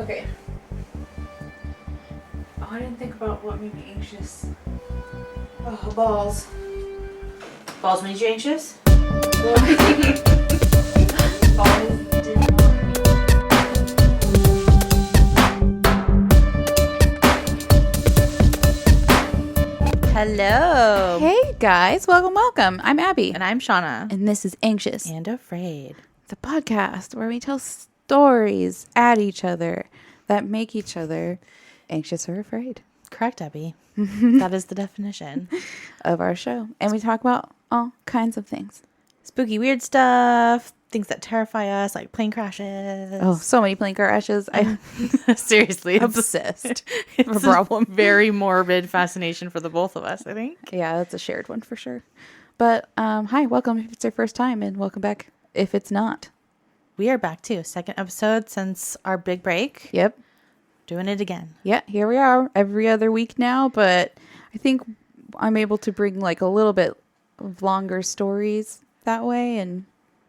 Okay. Oh, I didn't think about what made me anxious. Oh, balls. Balls made you anxious? Balls did not. Hello. Hey guys, welcome. I'm Abby. And I'm Shauna. And this is Anxious, And Afraid. the podcast where we tell stories at each other that make each other anxious or afraid. Correct, Abby. That is the definition of our show. And we talk about all kinds of things. Spooky, weird stuff. Things that terrify us, like plane crashes. Oh, so many plane crashes. I'm seriously obsessed. It's a problem. Very morbid fascination for the both of us, I think. Yeah, that's a shared one for sure. But hi, welcome if it's your first time, and welcome back if it's not. We are back too. Second episode since our big break. Yep. Doing it again. Yeah, here we are every other week now, but I think I'm able to bring like a little bit of longer stories that way, and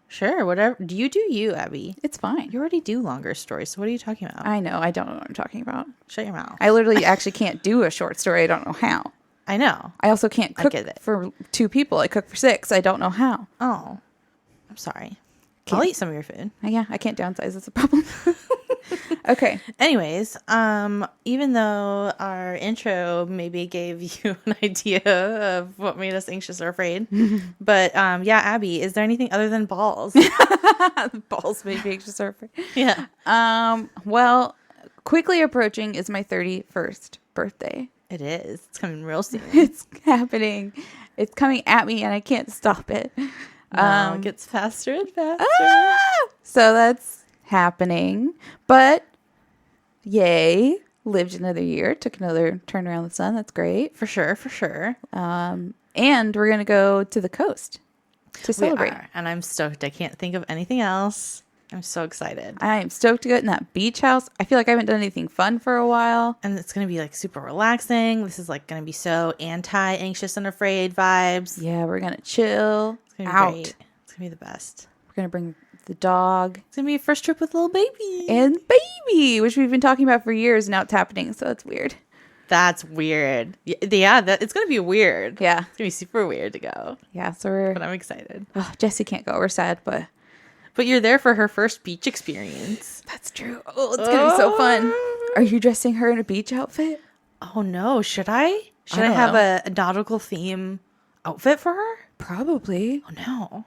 sure, whatever. You, Abby. it's fine. You already do longer stories, so what are you talking about? I know. I don't know what I'm talking about. Shut your mouth. I literally actually can't do a short story. I don't know how. I know. I also can't cook for 2 people. I cook for 6. I don't know how. Oh, I'm sorry. I'll eat some of your food. Yeah, I can't downsize. That's a problem. Okay. Anyways, even though our intro maybe gave you an idea of what made us anxious or afraid, but yeah, Abby, is there anything other than balls? Balls made me anxious or afraid. Yeah. Well, quickly approaching is my 31st birthday. It is. It's coming real soon. It's happening. It's coming at me, and I can't stop it. It gets faster and faster. So that's happening. But yay, lived another year, took another turn around the sun. That's great. For sure. And we're going to go to the coast to celebrate. We are, and I'm stoked. I can't think of anything else. I'm so excited. I am stoked to get in that beach house. I feel like I haven't done anything fun for a while. And it's going to be like super relaxing. This is like going to be so anti-anxious and afraid vibes. Yeah, we're going to chill out. Great. It's going to be the best. We're going to bring the dog. It's going to be a first trip with little baby. And baby, which we've been talking about for years. Now it's happening, so it's weird. That's weird. Yeah, it's going to be weird. Yeah. It's going to be super weird to go. Yeah, so But I'm excited. Oh, Jessie can't go. We're sad, but you're there for her first beach experience. That's true. Oh, it's going to be so fun. Are you dressing her in a beach outfit? Oh, no. Should I? Should I have a nautical theme outfit for her? Probably. Oh, no.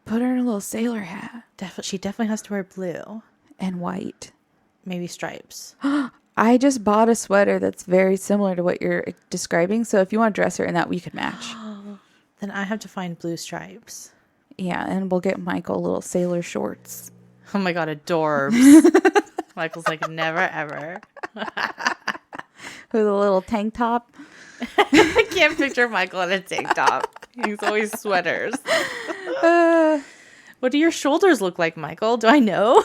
Put her in a little sailor hat. She definitely has to wear blue. And white. Maybe stripes. I just bought a sweater that's very similar to what you're describing. So if you want to dress her in that, we could match. Then I have to find blue stripes. Yeah, and we'll get Michael little sailor shorts. Oh my God, adorbs. Michael's like, never, ever. With a little tank top. I can't picture Michael in a tank top. He's always sweaters. What do your shoulders look like, Michael? Do I know?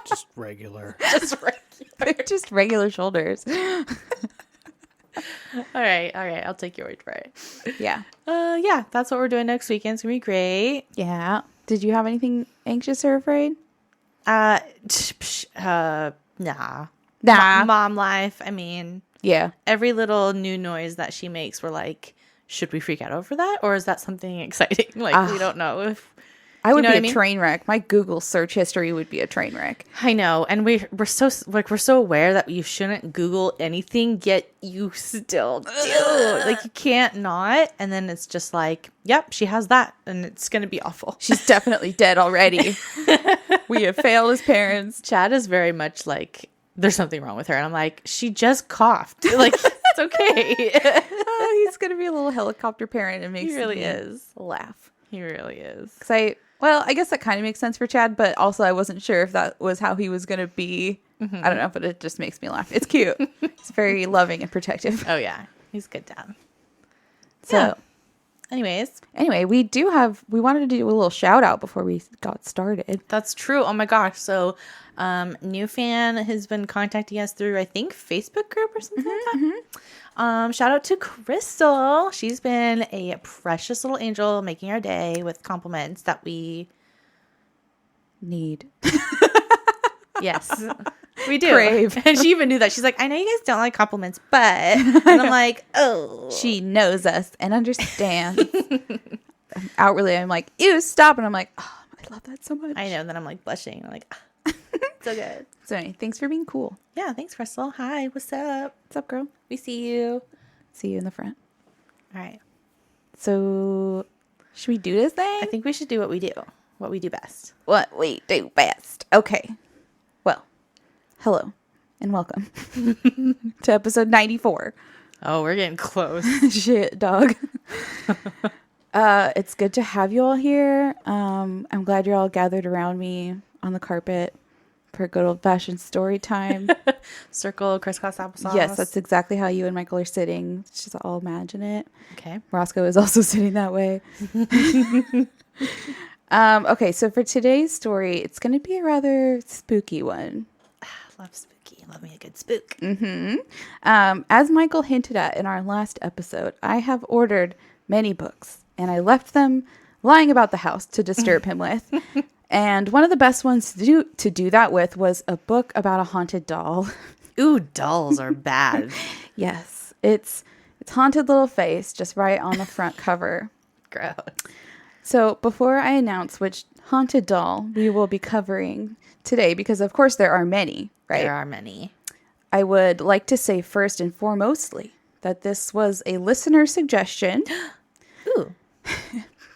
Just regular. They're just regular shoulders. All right. I'll take your word for it. Yeah. Yeah, that's what we're doing next weekend. It's going to be great. Yeah. Did you have anything anxious or afraid? Nah. Nah. Mom life. I mean, yeah. Every little new noise that she makes, we're like, should we freak out over that? Or is that something exciting? Like, we don't know if... I would be a train wreck. My Google search history would be a train wreck. I know. And we're so aware that you shouldn't Google anything, yet you still do. Like, you can't not. And then it's just like, yep, she has that. And it's going to be awful. She's definitely dead already. We have failed as parents. Chad is very much like, there's something wrong with her. And I'm like, she just coughed. Like, it's okay. He's going to be a little helicopter parent. It makes he really me is. laugh. He really is. Because I guess that kind of makes sense for Chad, but also I wasn't sure if that was how he was going to be. Mm-hmm. I don't know, but it just makes me laugh. It's cute. It's very loving and protective. Oh, yeah. He's a good dad. So, yeah. Anyway, we wanted to do a little shout out before we got started. That's true. Oh my gosh. So, new fan has been contacting us through, I think, Facebook group or something like that. Mm-hmm. Shout out to Crystal. She's been a precious little angel making our day with compliments that we need. Yes. We do. crave. And she even knew that. She's like, I know you guys don't like compliments, but. And I'm like, oh. She knows us and understands. Outwardly, I'm like, ew, stop. And I'm like, oh, I love that so much. I know. And then I'm like blushing. I'm like, ah, so good. So anyway, thanks for being cool. Yeah, thanks, Crystal. Hi, what's up? What's up, girl? We see you. See you in the front. All right. So, should we do this thing? I think we should do what we do best. What we do best. Okay. Well, hello and welcome to episode 94. Oh, we're getting close. Shit, dog. It's good to have you all here. I'm glad you're all gathered around me on the carpet for a good old-fashioned story time. Circle, crisscross applesauce. Yes, that's exactly how you and Michael are sitting. Just all imagine it. Okay. Roscoe is also sitting that way. Okay, so for today's story, it's going to be a rather spooky one. Love spooky. Love me a good spook. As Michael hinted at in our last episode, I have ordered many books, and I left them lying about the house to disturb him with. And one of the best ones to do that with was a book about a haunted doll. Ooh, dolls are bad. Yes, it's haunted little face just right on the front cover. Gross. So before I announce which haunted doll we will be covering today, because of course there are many, right? There are many. I would like to say first and foremostly that this was a listener suggestion. Ooh.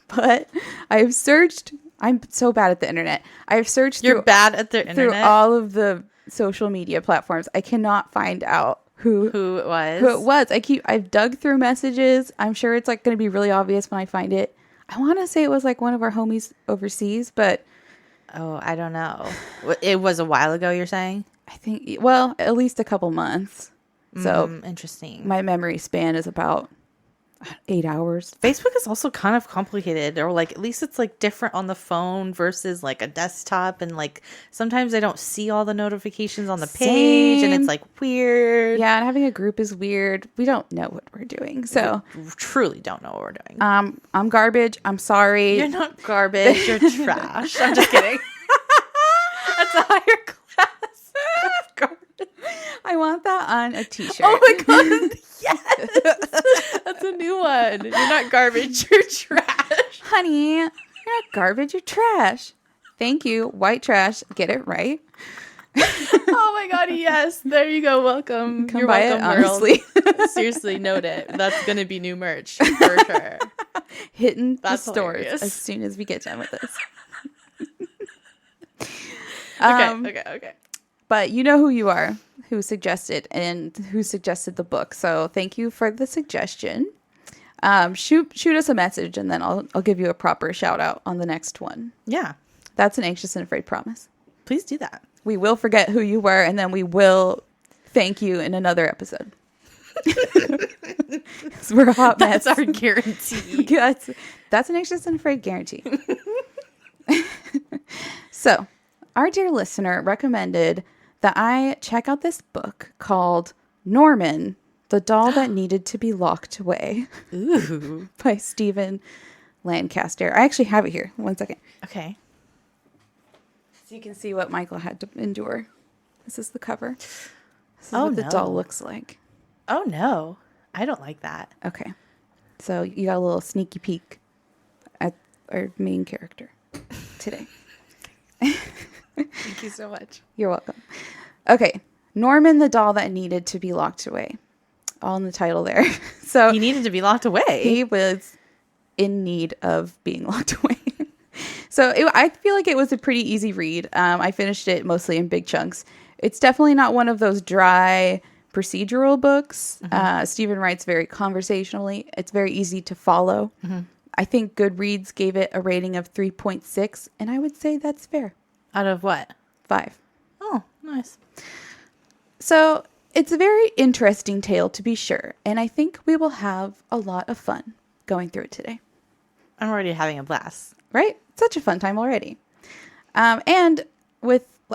But I've searched. I'm so bad at the internet. I've searched You're bad at the through internet? all of the social media platforms. I cannot find out who it was. Who it was. I've dug through messages. I'm sure it's like going to be really obvious when I find it. I want to say it was like one of our homies overseas, but Oh, I don't know. It was a while ago, you're saying? I think, well, at least a couple months. So Interesting. my memory span is about 8 hours. Facebook is also kind of complicated, or like at least it's like different on the phone versus like a desktop, and like sometimes I don't see all the notifications on the page and Same. it's like weird. Yeah, and having a group is weird. We don't know what we're doing. So We truly don't know what we're doing. I'm garbage. I'm sorry. You're not garbage, you're trash. I'm just kidding. That's a higher class of garbage. I want that on a t-shirt. Oh my god, yes! That's a new one. You're not garbage, you're trash. Honey, you're not garbage, you're trash. Thank you, white trash. Get it right. Oh my god, yes. There you go. Welcome. Come You're buy welcome, it, honestly. world. Seriously, note it. That's going to be new merch for sure. Hitting That's the stores hilarious. as soon as we get done with this. Okay. But you know who you are, who suggested the book. So thank you for the suggestion. Shoot us a message, and then I'll give you a proper shout out on the next one. Yeah. That's an anxious and afraid promise. Please do that. We will forget who you were, and then we will thank you in another episode. 'Cause we're a hot mess. That's our guarantee. That's an anxious and afraid guarantee. So, our dear listener recommended that I check out this book called Norman, the Doll That Needed to Be Locked Away. Ooh. By Stephen Lancaster. I actually have it here. One second. Okay. So you can see what Michael had to endure. This is the cover. This is Oh, what the no. doll looks like. Oh no. I don't like that. Okay. So you got a little sneaky peek at our main character today. Thank you so much. You're welcome. Okay. Norman, the Doll That Needed to Be Locked Away. All in the title there. So He needed to be locked away. he was in need of being locked away. So I feel like it was a pretty easy read. I finished it mostly in big chunks. It's definitely not one of those dry procedural books. Stephen writes very conversationally. It's very easy to follow. I think Goodreads gave it a rating of 3.6, and I would say that's fair. Out of what? 5. Oh, nice. So it's a very interesting tale to be sure, and I think we will have a lot of fun going through it today. I'm already having a blast. Right? Such a fun time already. And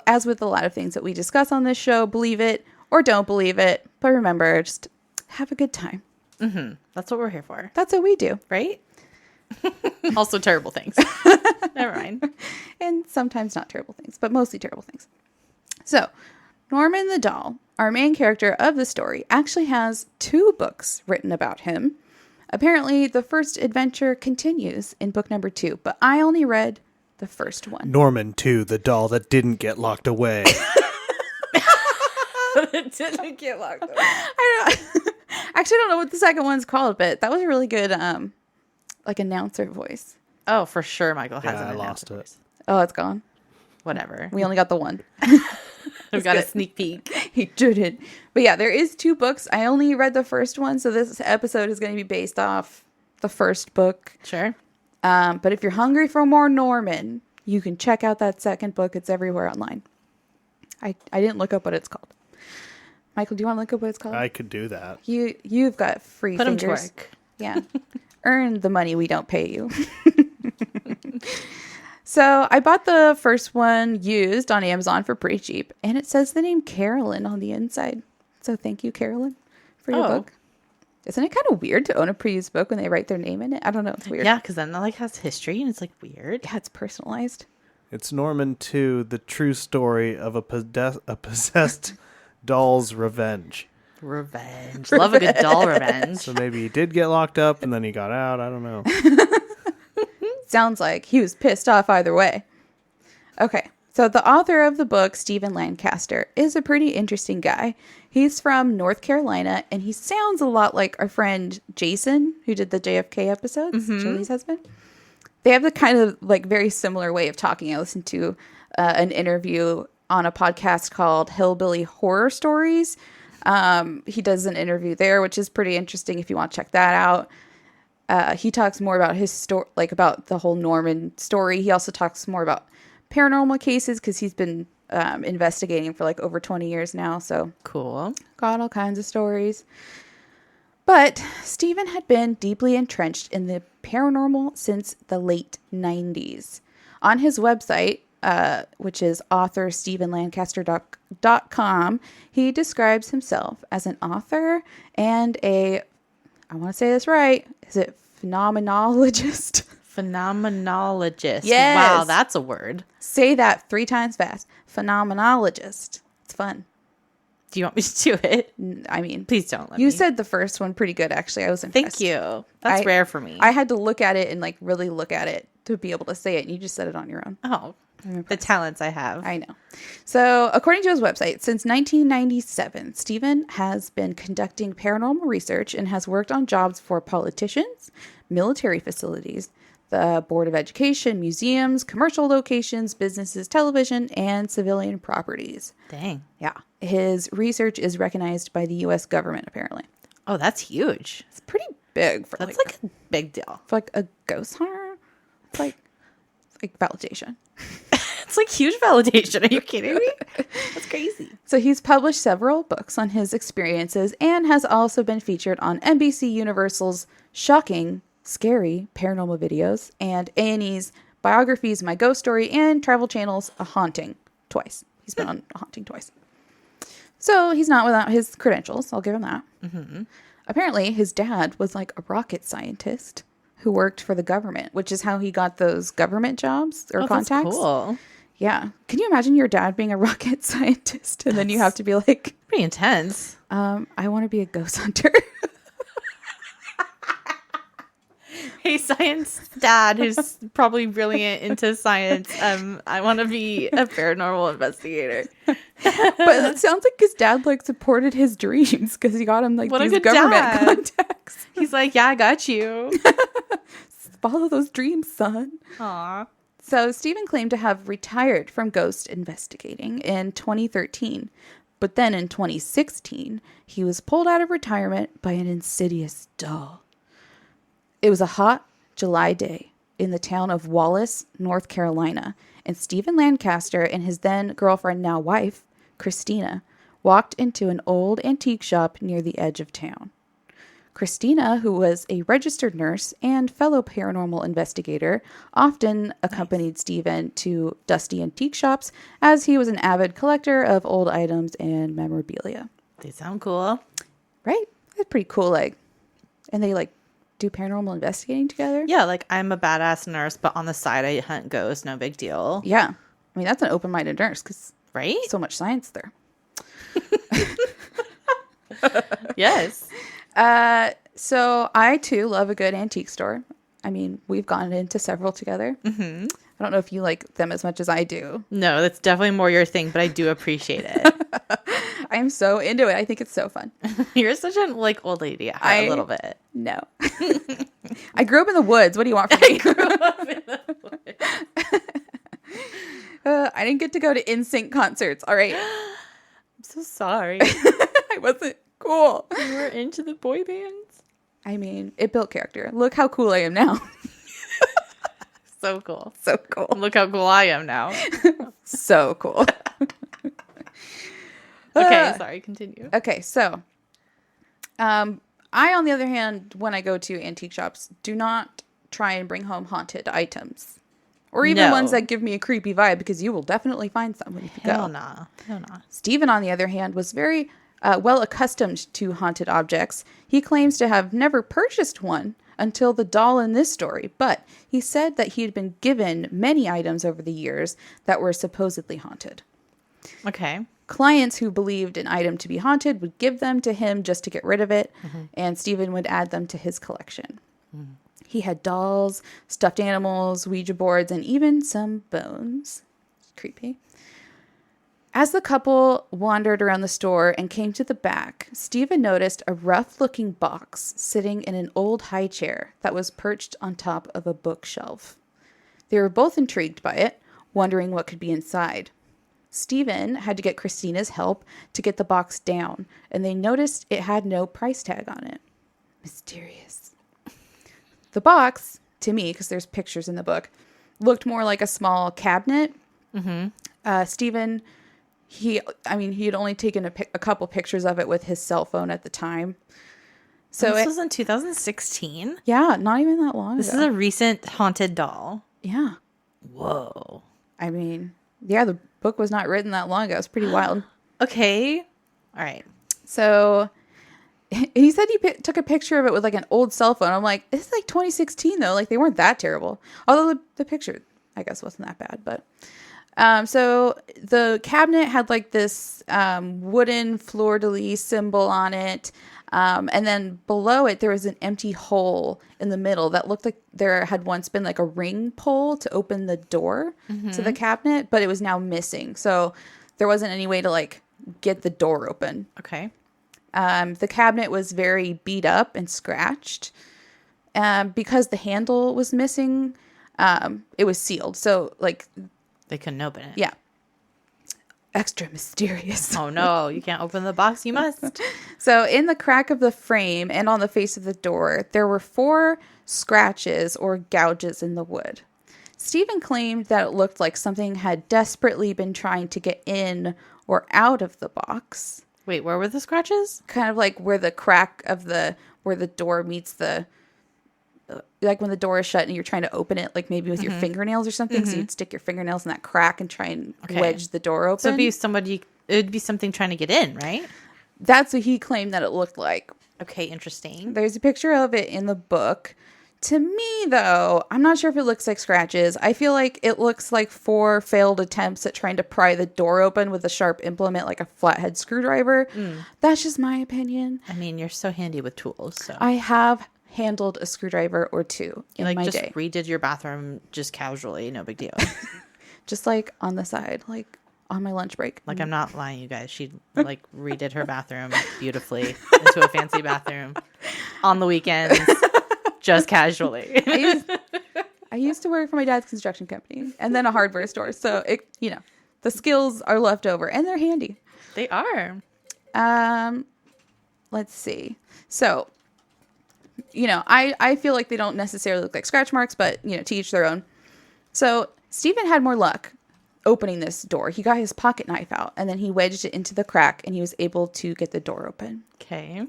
as with a lot of things that we discuss on this show, believe it or don't believe it, but remember, just have a good time. That's what we're here for. That's what we do. Right? Also terrible things. Never mind. And sometimes not terrible things, but mostly terrible things. So, Norman the doll, our main character of the story, actually has 2 books written about him. Apparently, the first adventure continues in book number 2, but I only read the first one. Norman 2, the doll that didn't get locked away. It didn't get locked away. I actually don't know what the second one's called, but that was a really good like announcer voice. Oh, for sure Michael has Yeah, an I lost announcer it. voice. Oh, it's gone. Whatever. We only got the one. We've got a sneak peek. He did. But yeah, there is 2 books. I only read the first one, so this episode is going to be based off the first book. Sure. But if you're hungry for more Norman, you can check out that second book. It's everywhere online. I didn't look up what it's called. Michael, do you want to look up what it's called? I could do that. You've got free Put him to fingers. work. Yeah. Earn the money we don't pay you. So I bought the first one used on Amazon for pretty cheap, and it says the name Carolyn on the inside. So thank you, Carolyn, for your book. Isn't it kind of weird to own a pre-used book when they write their name in it? I don't know. It's weird. Yeah, because then it like has history and it's like weird. Yeah, it's personalized. It's Norman 2, the true story of a possessed doll's revenge. Revenge. Love a good doll revenge. So maybe he did get locked up and then he got out. I don't know. Sounds like he was pissed off either way. Okay, so the author of the book, Stephen Lancaster, is a pretty interesting guy. He's from North Carolina, and he sounds a lot like our friend Jason, who did the JFK episodes, Julie's husband. They have the kind of like very similar way of talking. I listened to an interview on a podcast called Hillbilly Horror Stories. He does an interview there, which is pretty interesting if you want to check that out. He talks more about his story, like about the whole Norman story. He also talks more about paranormal cases because he's been investigating for like over 20 years now. So Cool. got all kinds of stories. But Stephen had been deeply entrenched in the paranormal since the late 90s. On his website, which is authorstephenlancaster.com, he describes himself as an author and I want to say this right. Is it phenomenologist? Phenomenologist. Yes. Wow, that's a word. Say that 3 times fast. Phenomenologist. It's fun. Do you want me to do it? I mean, Please don't let me. you said the first one pretty good, actually. I was impressed. Thank you. That's rare for me. I had to look at it and like really look at it to be able to say it. And you just said it on your own. Oh, the talents I have. I know. So, according to his website, since 1997, Stephen has been conducting paranormal research and has worked on jobs for politicians, military facilities, the Board of Education, museums, commercial locations, businesses, television, and civilian properties. Dang. Yeah. His research is recognized by the U.S. government, apparently. Oh, that's huge. It's pretty big for That's like a big deal. for like a ghost hunter. It's like validation. It's like huge validation. Are you kidding me? That's crazy. So he's published several books on his experiences and has also been featured on NBC Universal's shocking, scary paranormal videos and A&E's biographies My Ghost Story and Travel Channel's A Haunting twice. He's been on A Haunting twice. So he's not without his credentials. I'll give him that. Mm-hmm. Apparently, his dad was like a rocket scientist who worked for the government, which is how he got those government jobs or contacts. That's cool. Yeah. Can you imagine your dad being a rocket scientist and then you have to be like, Pretty intense. I want to be a ghost hunter. Hey, science dad, who's probably brilliant into science. I want to be a paranormal investigator. But it sounds like his dad like supported his dreams because he got him like What a these good government dad. contacts. He's like, yeah, I got you. Follow those dreams, son. Aw. So Stephen claimed to have retired from ghost investigating in 2013. But then in 2016, he was pulled out of retirement by an insidious doll. It was a hot July day in the town of Wallace, North Carolina, and Stephen Lancaster and his then girlfriend, now wife, Christina, walked into an old antique shop near the edge of town. Christina, who was a registered nurse and fellow paranormal investigator, often accompanied Stephen to dusty antique shops as he was an avid collector of old items and memorabilia. They sound cool. Right? That's pretty cool. Like, and they like do paranormal investigating together. Yeah, like I'm a badass nurse, but on the side I hunt ghosts. No big deal. Yeah. I mean, that's an open-minded nurse because Right? so much science there. Yes. So I too love a good antique store. I mean, we've gone into several together. Mm-hmm. I don't know if you like them as much as I do. No, that's definitely more your thing, but I do appreciate it. I am so into it. I think it's so fun. You're such a old lady at heart, a little bit. No. I grew up in the woods. What do you want from me? I didn't get to go to NSYNC concerts. All right. I'm so sorry. I wasn't cool. You were into the boy bands? I mean, it built character. Look how cool I am now. So cool. So cool. Look how cool I am now. So cool. Okay, sorry, continue. Okay, so I, on the other hand, when I go to antique shops, do not try and bring home haunted items. Or even ones that give me a creepy vibe, because you will definitely find some when you go. Hell nah. Stephen, on the other hand, was very well accustomed to haunted objects. He claims to have never purchased one until the doll in this story, but he said that he had been given many items over the years that were supposedly haunted. Okay. Clients who believed an item to be haunted would give them to him just to get rid of it, and Stephen would add them to his collection. He had dolls, stuffed animals, Ouija boards, and even some bones. Creepy. As the couple wandered around the store and came to the back, Stephen noticed a rough-looking box sitting in an old high chair that was perched on top of a bookshelf. They were both intrigued by it, wondering what could be inside. Stephen had to get Christina's help to get the box down, and they noticed it had no price tag on it. Mysterious. The box, to me, because there's pictures in the book, looked more like a small cabinet. Stephen, he had only taken a couple pictures of it with his cell phone at the time. So this was in 2016? Yeah, not even that long This ago. is a recent haunted doll. Yeah. Whoa. I mean, yeah, the book was not written that long ago. It's pretty wild. Okay. All right. So he said he took a picture of it with like an old cell phone. I'm like, it's like 2016 though. Like they weren't that terrible. Although the picture, I guess, wasn't that bad. But so the cabinet had like this wooden fleur-de-lis symbol on it. And then below it, there was an empty hole in the middle that looked like there had once been like a ring pull to open the door to the cabinet, but it was now missing. So there wasn't any way to like get the door open. Okay. The cabinet was very beat up and scratched. Because the handle was missing, it was sealed. So like they couldn't open it. Yeah. Extra mysterious. Oh no, you can't open the box. You must. So in the crack of the frame and on the face of the door, there were 4 scratches or gouges in the wood. Stephen claimed that it looked like something had desperately been trying to get in or out of the box. Wait, where were the scratches? Kind of like where the crack of where the door meets the, like when the door is shut and you're trying to open it, like maybe with your fingernails or something. So you'd stick your fingernails in that crack and try and wedge the door open. So it would be something trying to get in, right? That's what he claimed that it looked like. Okay, interesting. There's a picture of it in the book. To me, though, I'm not sure if it looks like scratches. I feel like it looks like 4 failed attempts at trying to pry the door open with a sharp implement like a flathead screwdriver. That's just my opinion. I mean, you're so handy with tools. So I have handled a screwdriver or 2 in my just day. redid your bathroom just casually. No big deal. Just like on the side, like on my lunch break. Like, I'm not lying, you guys. She like redid her bathroom beautifully into a fancy bathroom on the weekends. Just casually. I used to work for my dad's construction company and then a hardware store. So, the skills are left over and they're handy. They are. Let's see. So, I feel like they don't necessarily look like scratch marks, but, to each their own. So, Stephen had more luck opening this door. He got his pocket knife out and then he wedged it into the crack and he was able to get the door open. Okay.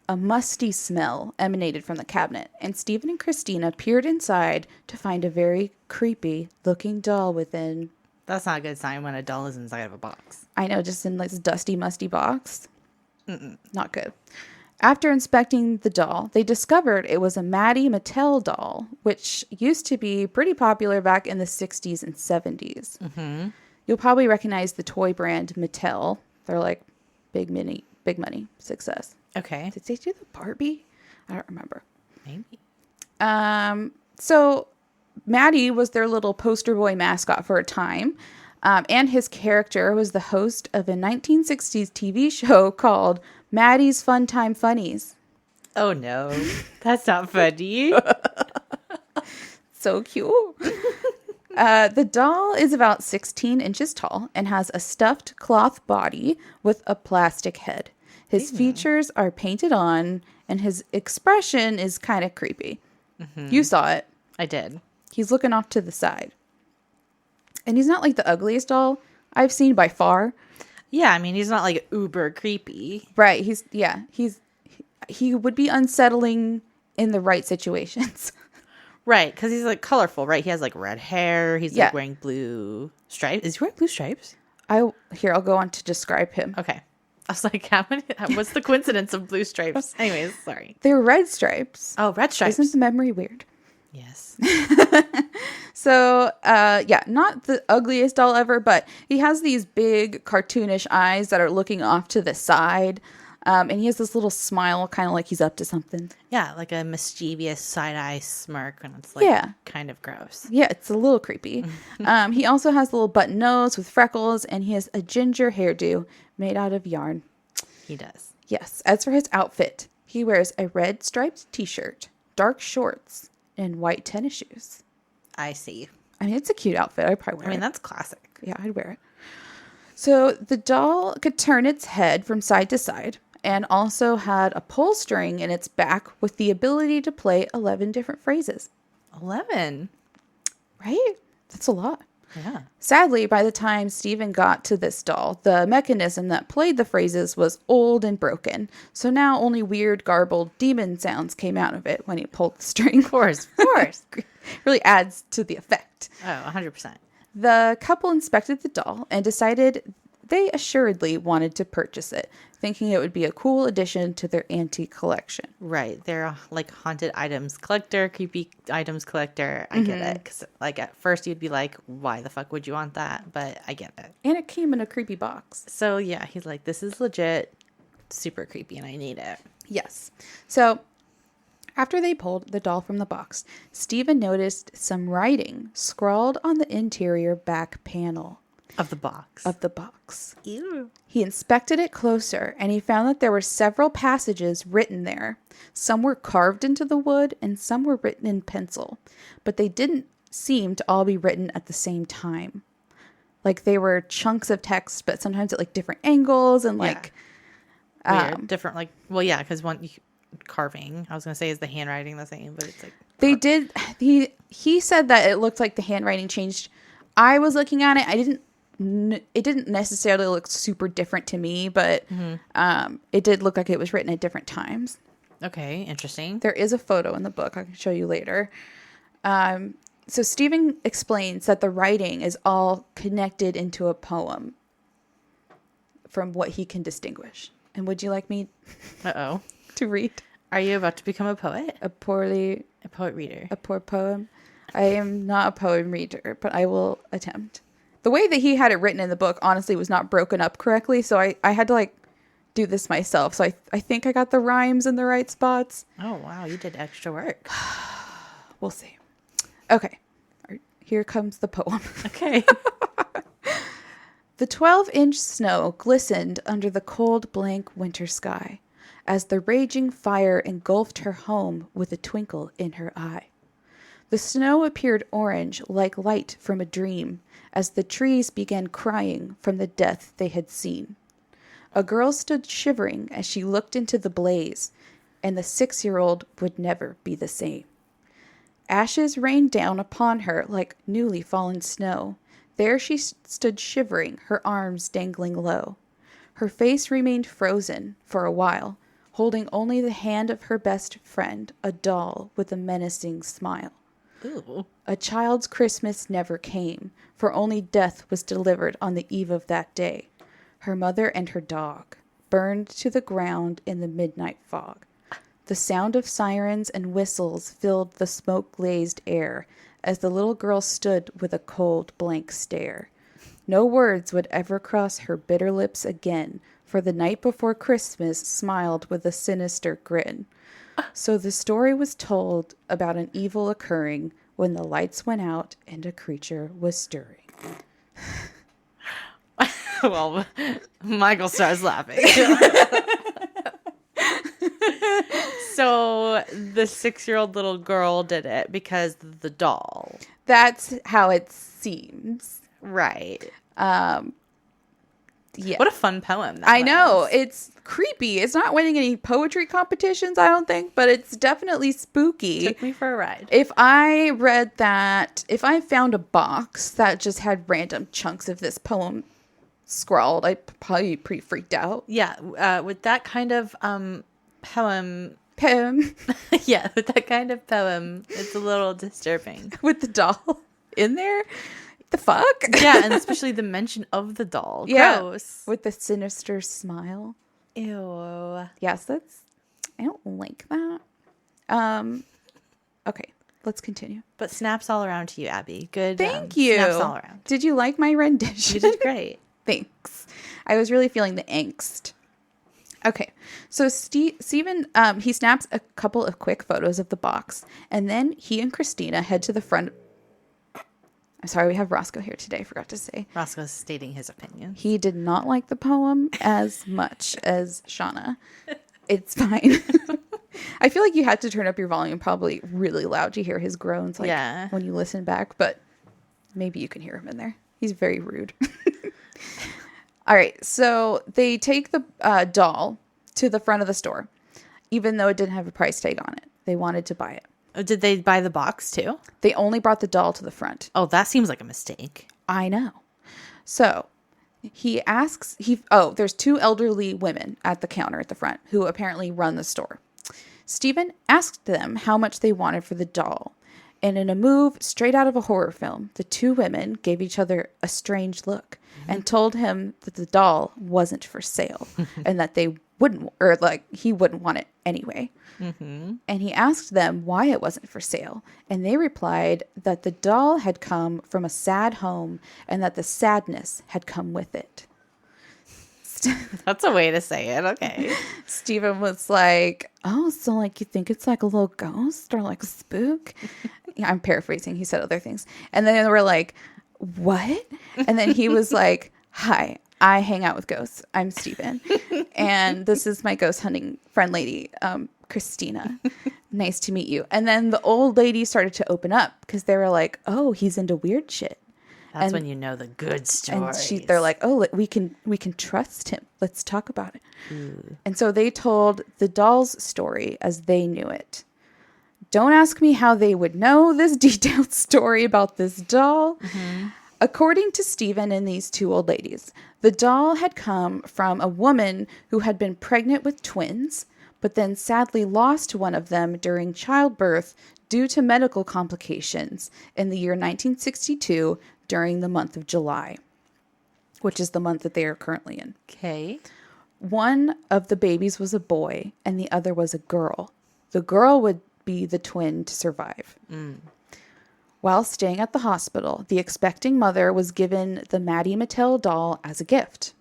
A musty smell emanated from the cabinet, and Stephen and Christina peered inside to find a very creepy-looking doll within. That's not a good sign when a doll is inside of a box. I know, just in like this dusty, musty box. Not good. After inspecting the doll, they discovered it was a Matty Mattel doll, which used to be pretty popular back in the 60s and 70s. You'll probably recognize the toy brand Mattel. They're like big money success. Okay. Did they do the Barbie? I don't remember. Maybe. So Matty was their little poster boy mascot for a time. And his character was the host of a 1960s TV show called Matty's Fun Time Funnies. Oh, no. That's not funny. So cute. The doll is about 16 inches tall and has a stuffed cloth body with a plastic head. His features are painted on, and his expression is kind of creepy. Mm-hmm. You saw it. I did. He's looking off to the side. And he's not like the ugliest doll I've seen by far. Yeah, I mean, he's not like uber creepy. Right. He would be unsettling in the right situations. Right, because he's like colorful, right? He has like red hair. He's like wearing blue stripes. Is he wearing blue stripes? I'll go on to describe him. Okay. I was like, what's the coincidence of blue stripes? Anyways, sorry. They're red stripes. Oh, red stripes. Isn't the memory weird? Yes. So, not the ugliest doll ever, but he has these big cartoonish eyes that are looking off to the side. And he has this little smile, kind of like he's up to something. Yeah, like a mischievous side-eye smirk, and it's like kind of gross. Yeah, it's a little creepy. He also has a little button nose with freckles, and he has a ginger hairdo made out of yarn. He does. Yes. As for his outfit, he wears a red striped t-shirt, dark shorts, and white tennis shoes. I see. I mean, it's a cute outfit. I'd probably wear it. I mean, that's classic. Yeah, I'd wear it. So the doll could turn its head from side to side and also had a pull string in its back with the ability to play 11 different phrases. 11? Right? That's a lot. Yeah. Sadly, by the time Stephen got to this doll, the mechanism that played the phrases was old and broken. So now only weird, garbled demon sounds came out of it when he pulled the string. Of course. Really adds to the effect. Oh, 100%. The couple inspected the doll and decided they assuredly wanted to purchase it, thinking it would be a cool addition to their antique collection. Right. They're like haunted items collector, creepy items collector. I get it. Because like at first you'd be like, why the fuck would you want that? But I get it. And it came in a creepy box. So yeah, he's like, this is legit, super creepy, and I need it. Yes. So after they pulled the doll from the box, Stephen noticed some writing scrawled on the interior back panel. Of the box. Ew. He inspected it closer, and he found that there were several passages written there. Some were carved into the wood, and some were written in pencil. But they didn't seem to all be written at the same time. Like, they were chunks of text, but sometimes at, like, different angles, and, like... Weird. Different, like... Well, yeah, because carving, I was going to say, is the handwriting the same, but it's like... They did... He said that it looked like the handwriting changed. I was looking at it. It didn't necessarily look super different to me, but it did look like it was written at different times. Okay, interesting. There is a photo in the book I can show you later. So Stephen explains that the writing is all connected into a poem from what he can distinguish. And would you like me to read? Are you about to become a poet? A poet reader. A poor poem? I am not a poem reader, but I will attempt. The way that he had it written in the book, honestly, was not broken up correctly. So I had to, like, do this myself. So I think I got the rhymes in the right spots. Oh, wow. You did extra work. We'll see. Okay. Here comes the poem. Okay. The 12-inch snow glistened under the cold, blank winter sky as the raging fire engulfed her home with a twinkle in her eye. The snow appeared orange like light from a dream as the trees began crying from the death they had seen. A girl stood shivering as she looked into the blaze, and the 6-year-old would never be the same. Ashes rained down upon her like newly fallen snow. There she stood shivering, her arms dangling low. Her face remained frozen for a while, holding only the hand of her best friend, a doll with a menacing smile. Ooh. A child's Christmas never came, for only death was delivered on the eve of that day. Her mother and her dog burned to the ground in the midnight fog. The sound of sirens and whistles filled the smoke-glazed air as the little girl stood with a cold, blank stare. No words would ever cross her bitter lips again, for the night before Christmas smiled with a sinister grin. So the story was told about an evil occurring when the lights went out and a creature was stirring. Well, Michael starts laughing. So the 6-year-old little girl did it because of the doll. That's how it seems. Right. Yeah. What a fun poem that I know. was. It's creepy. It's not winning any poetry competitions, I don't think, but it's definitely spooky. Took me for a ride. If I read that, if I found a box that just had random chunks of this poem scrawled, I'd probably be pretty freaked out. Yeah, with that kind of poem. Yeah, with that kind of poem, it's a little disturbing. With the doll in there? The fuck? Yeah, and especially the mention of the doll. Yeah. Gross. With the sinister smile. Ew. Yes, I don't like that. Okay, let's continue. But snaps all around to you, Abby. Good. Thank you. Snaps all around. Did you like my rendition? You did great. Thanks. I was really feeling the angst. Okay, so Stephen, he snaps a couple of quick photos of the box, and then he and Christina head to the front. I'm sorry, we have Roscoe here today. I forgot to say. Roscoe's stating his opinion. He did not like the poem as much as Shauna. It's fine. I feel like you had to turn up your volume probably really loud to hear his groans when you listen back, but maybe you can hear him in there. He's very rude. All right, so they take the doll to the front of the store, even though it didn't have a price tag on it. They wanted to buy it. Did they buy the box too? They only brought the doll to the front. Oh, that seems like a mistake. I know. So he asks, there's 2 elderly women at the counter at the front who apparently run the store. Stephen asked them how much they wanted for the doll. And in a move straight out of a horror film, the 2 women gave each other a strange look and told him that the doll wasn't for sale and that they wouldn't, or like he wouldn't want it anyway. Mm-hmm. And he asked them why it wasn't for sale. And they replied that the doll had come from a sad home and that the sadness had come with it. That's a way to say it. Okay. Stephen was like, oh, so like you think it's like a little ghost or like a spook? Yeah, I'm paraphrasing. He said other things. And then they were like, what? And then he was like, hi, I hang out with ghosts. I'm Stephen. And this is my ghost hunting friend lady, Christina. Nice to meet you. And then the old lady started to open up because they were like, oh, he's into weird shit. That's when you know the good stories. And they're like, oh, we can trust him. Let's talk about it. Ooh. And so they told the doll's story as they knew it. Don't ask me how they would know this detailed story about this doll. Mm-hmm. According to Stephen and these 2 old ladies, the doll had come from a woman who had been pregnant with twins, but then sadly lost one of them during childbirth due to medical complications in the year 1962 during the month of July, which is the month that they are currently in. Okay. One of the babies was a boy and the other was a girl. The girl would be the twin to survive. While staying at the hospital, the expecting mother was given the Matty Mattel doll as a gift.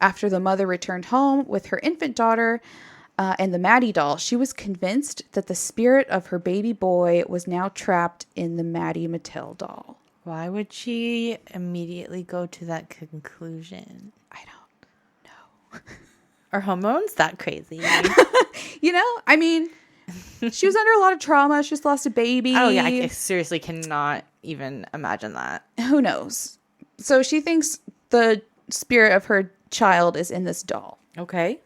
After the mother returned home with her infant daughter and the Matty doll, she was convinced that the spirit of her baby boy was now trapped in the Matty Mattel doll. Why would she immediately go to that conclusion? I don't know. Are hormones that crazy? I mean, she was under a lot of trauma. She just lost a baby. Oh, yeah. I seriously cannot even imagine that. Who knows? So she thinks the spirit of her child is in this doll. Okay.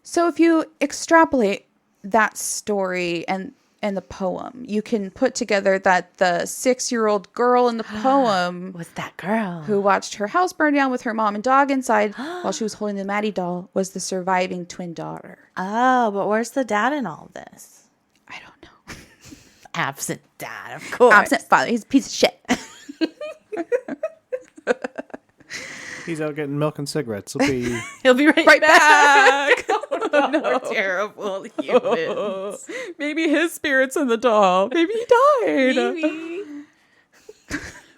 So if you extrapolate that story and the poem, you can put together that the 6-year-old girl in the poem was that girl who watched her house burn down with her mom and dog inside while she was holding the Matty doll was the surviving twin daughter. Oh, but where's the dad in all this? I don't know. Absent dad, of course. Absent father. He's a piece of shit. He's out getting milk and cigarettes. He'll be right back. Oh, no. We're terrible humans. Maybe his spirit's in the doll. Maybe he died. Maybe.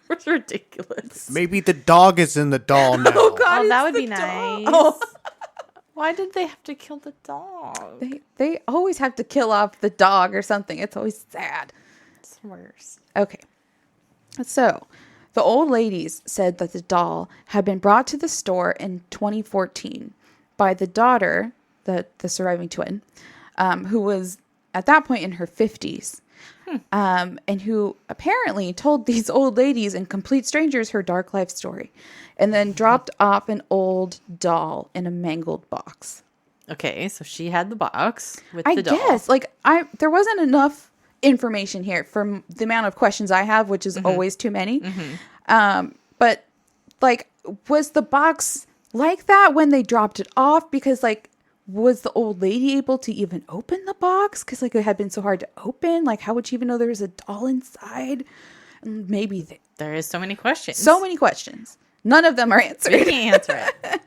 It's ridiculous. Maybe the dog is in the doll now. Oh, God, Oh, that it's would be the doll. nice. Oh. Why did they have to kill the dog? They always have to kill off the dog or something. It's always sad. It's worse. Okay. So, the old ladies said that the doll had been brought to the store in 2014 by the daughter, the surviving twin, who was at that point in her 50s. And who apparently told these old ladies and complete strangers her dark life story, and then dropped off an old doll in a mangled box. Okay, so she had the box with the doll. I guess, there wasn't enough information here for the amount of questions I have, which is always too many. But, was the box like that when they dropped it off? Because, was the old lady able to even open the box? Because, it had been so hard to open. How would she even know there was a doll inside? And maybe there is so many questions. So many questions. None of them are answered. We can't answer it.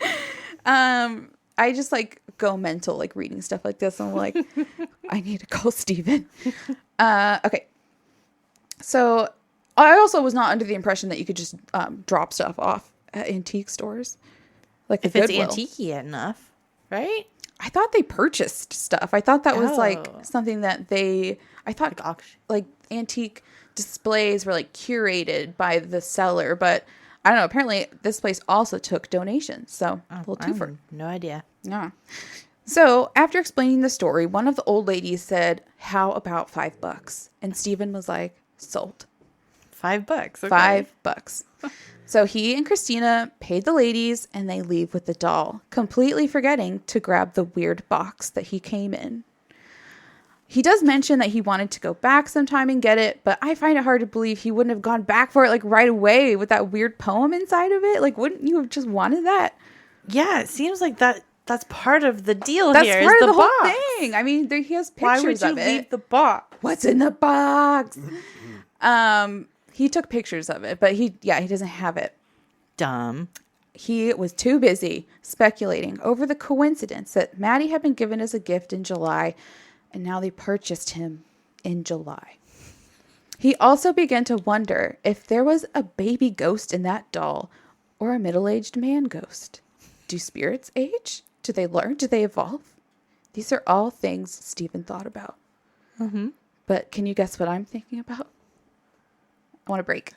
I just, go mental, reading stuff like this. And I'm like, I need to call Steven. Okay. So, I also was not under the impression that you could just drop stuff off at antique stores. If it's antique enough, right? I thought they purchased stuff. I thought that was something that I thought auction. Antique displays were curated by the seller, but I don't know. Apparently this place also took donations. So a little twofer. No idea. Yeah. So after explaining the story, one of the old ladies said, "How about $5?" And Stephen was like, "Sold." $5. Okay. $5. So he and Christina paid the ladies, and they leave with the doll, completely forgetting to grab the weird box that he came in. He does mention that he wanted to go back sometime and get it, but I find it hard to believe he wouldn't have gone back for it right away with that weird poem inside of it. Wouldn't you have just wanted that? Yeah, it seems like that's part of the deal that's here. That's part is of the box. whole thing. I mean, he has pictures of it. Why would you leave the box? What's in the box? He took pictures of it, but he doesn't have it. Dumb. He was too busy speculating over the coincidence that Matty had been given as a gift in July, and now they purchased him in July. He also began to wonder if there was a baby ghost in that doll or a middle-aged man ghost. Do spirits age? Do they learn? Do they evolve? These are all things Stephen thought about. Mm-hmm. But can you guess what I'm thinking about? I want a break.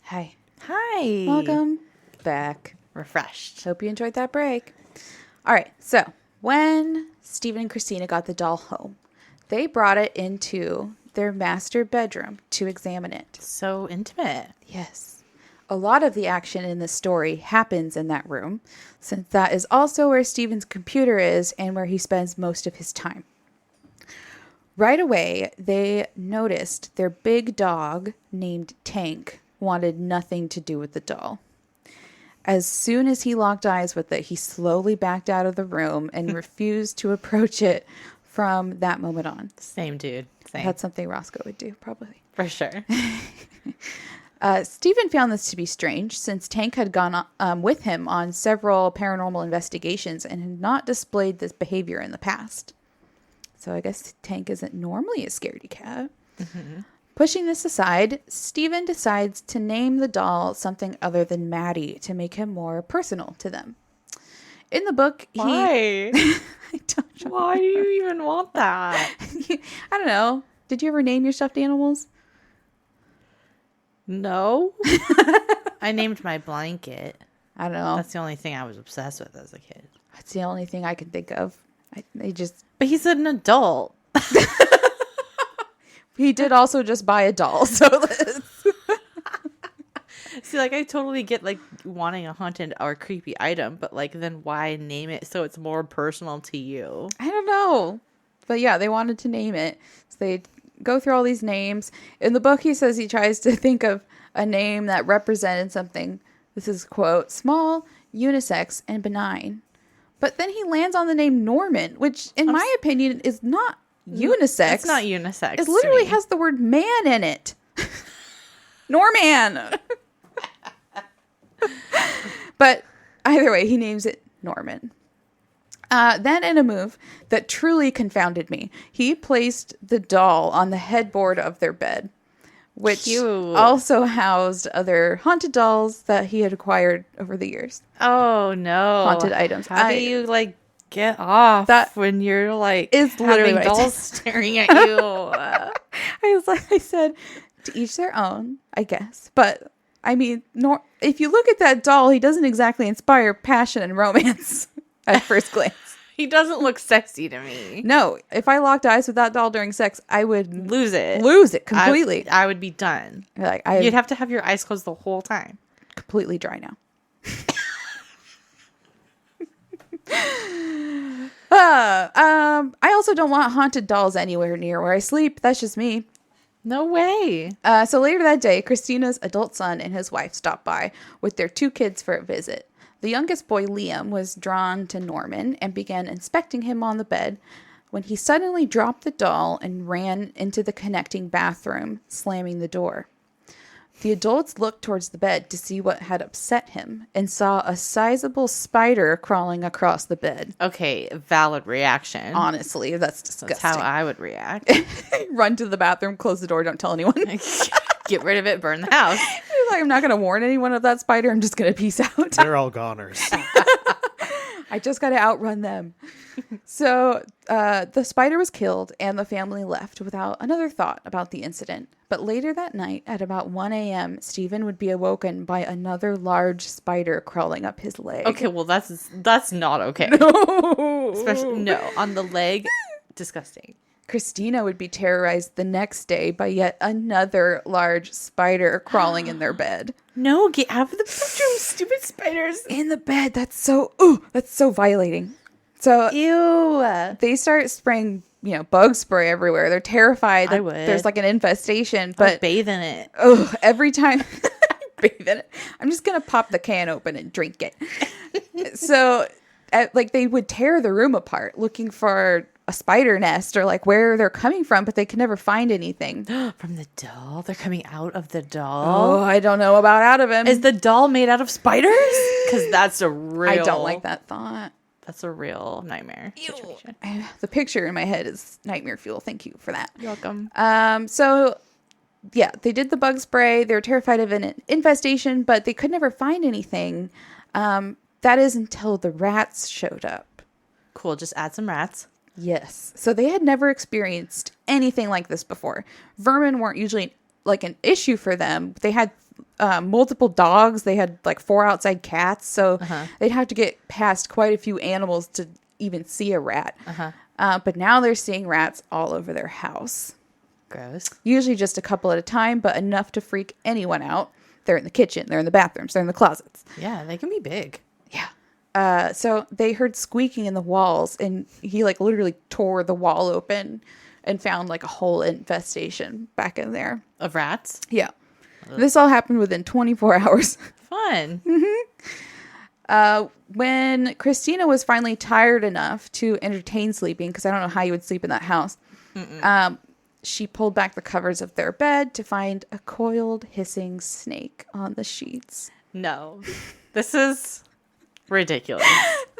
Hi. Hi. Welcome back. Refreshed. Hope you enjoyed that break. All right. So when Stephen and Christina got the doll home, they brought it into their master bedroom to examine it. So intimate. Yes. A lot of the action in this story happens in that room, since that is also where Stephen's computer is and where he spends most of his time. Right away, they noticed their big dog named Tank wanted nothing to do with the doll. As soon as he locked eyes with it, he slowly backed out of the room and refused to approach it from that moment on. Same dude. Same. That's something Roscoe would do, probably. For sure. Stephen found this to be strange, since Tank had gone with him on several paranormal investigations and had not displayed this behavior in the past. So I guess Tank isn't normally a scaredy cat. Mm-hmm. Pushing this aside, Stephen decides to name the doll something other than Matty to make him more personal to them. In the book, Why? I don't know. Why do you even want that? I don't know. Did you ever name your stuffed animals? No. I named my blanket. I don't know. That's the only thing I was obsessed with as a kid. That's the only thing I can think of. But he's an adult. He did also just buy a doll, so See, I totally get wanting a haunted or creepy item, but then why name it so it's more personal to you? I don't know. But yeah, they wanted to name it. So they go through all these names. In the book, he says he tries to think of a name that represented something. This is, quote, small, unisex, and benign. But then he lands on the name Norman, which, in my opinion, is not unisex. It's not unisex. It literally has the word man in it. Norman. But either way, he names it Norman. Then in a move that truly confounded me, he placed the doll on the headboard of their bed, which Cute. also housed other haunted dolls that he had acquired over the years. Oh no. Haunted items. How do you like get off That when you're like is literally having what I dolls staring at you? I said, to each their own, I guess. But I mean, if you look at that doll, he doesn't exactly inspire passion and romance at first glance. He doesn't look sexy to me. No, if I locked eyes with that doll during sex, I would Lose it. lose it completely. I would be done. Like You'd have to have your eyes closed the whole time. completely dry now. I also don't want haunted dolls anywhere near where I sleep. That's just me. No way. So later that day, Christina's adult son and his wife stopped by with their 2 kids for a visit. The youngest boy, Liam, was drawn to Norman and began inspecting him on the bed when he suddenly dropped the doll and ran into the connecting bathroom, slamming the door. The adults looked towards the bed to see what had upset him and saw a sizable spider crawling across the bed. Okay, valid reaction. Honestly, that's disgusting. That's how I would react. Run to the bathroom, close the door, don't tell anyone. Get rid of it, burn the house. Like, I'm not going to warn anyone of that spider. I'm just going to peace out. They're all goners. I just got to outrun them. So the spider was killed and the family left without another thought about the incident. But later that night at about 1 a.m., Stephen would be awoken by another large spider crawling up his leg. Okay, well, that's not okay. No. Especially, no, on the leg, disgusting. Christina would be terrorized the next day by yet another large spider crawling in their bed. No, get out of the bedroom, stupid spiders. In the bed. That's so violating. So Ew. they start spraying, bug spray everywhere. They're terrified that I would. there's like an infestation, But but bathe in it. every time I bathe in it, I'm just going to pop the can open and drink it. So they would tear the room apart looking for a spider nest or like where they're coming from, but they could never find anything. From the doll? They're coming out of the doll? Oh, I don't know about out of him. Is the doll made out of spiders? Because that's a real... I don't like that thought. That's a real nightmare situation. The picture in my head is nightmare fuel. Thank you for that. You're welcome. So yeah, they did the bug spray. They were terrified of an infestation, but they could never find anything. That is until the rats showed up. Cool, just add some rats. Yes. So they had never experienced anything like this before. Vermin weren't usually like an issue for them. They had multiple dogs. They had like 4 outside cats. So they'd have to get past quite a few animals to even see a rat. But now they're seeing rats all over their house. Gross. Usually just a couple at a time, but enough to freak anyone out. They're in the kitchen. They're in the bathrooms. They're in the closets. Yeah, they can be big. Yeah. So they heard squeaking in the walls, and he like literally tore the wall open and found like a whole infestation back in there. Of rats? Yeah. This all happened within 24 hours. Fun. When Christina was finally tired enough to entertain sleeping, because I don't know how you would sleep in that house, she pulled back the covers of their bed to find a coiled, hissing snake on the sheets. No. This is ridiculous.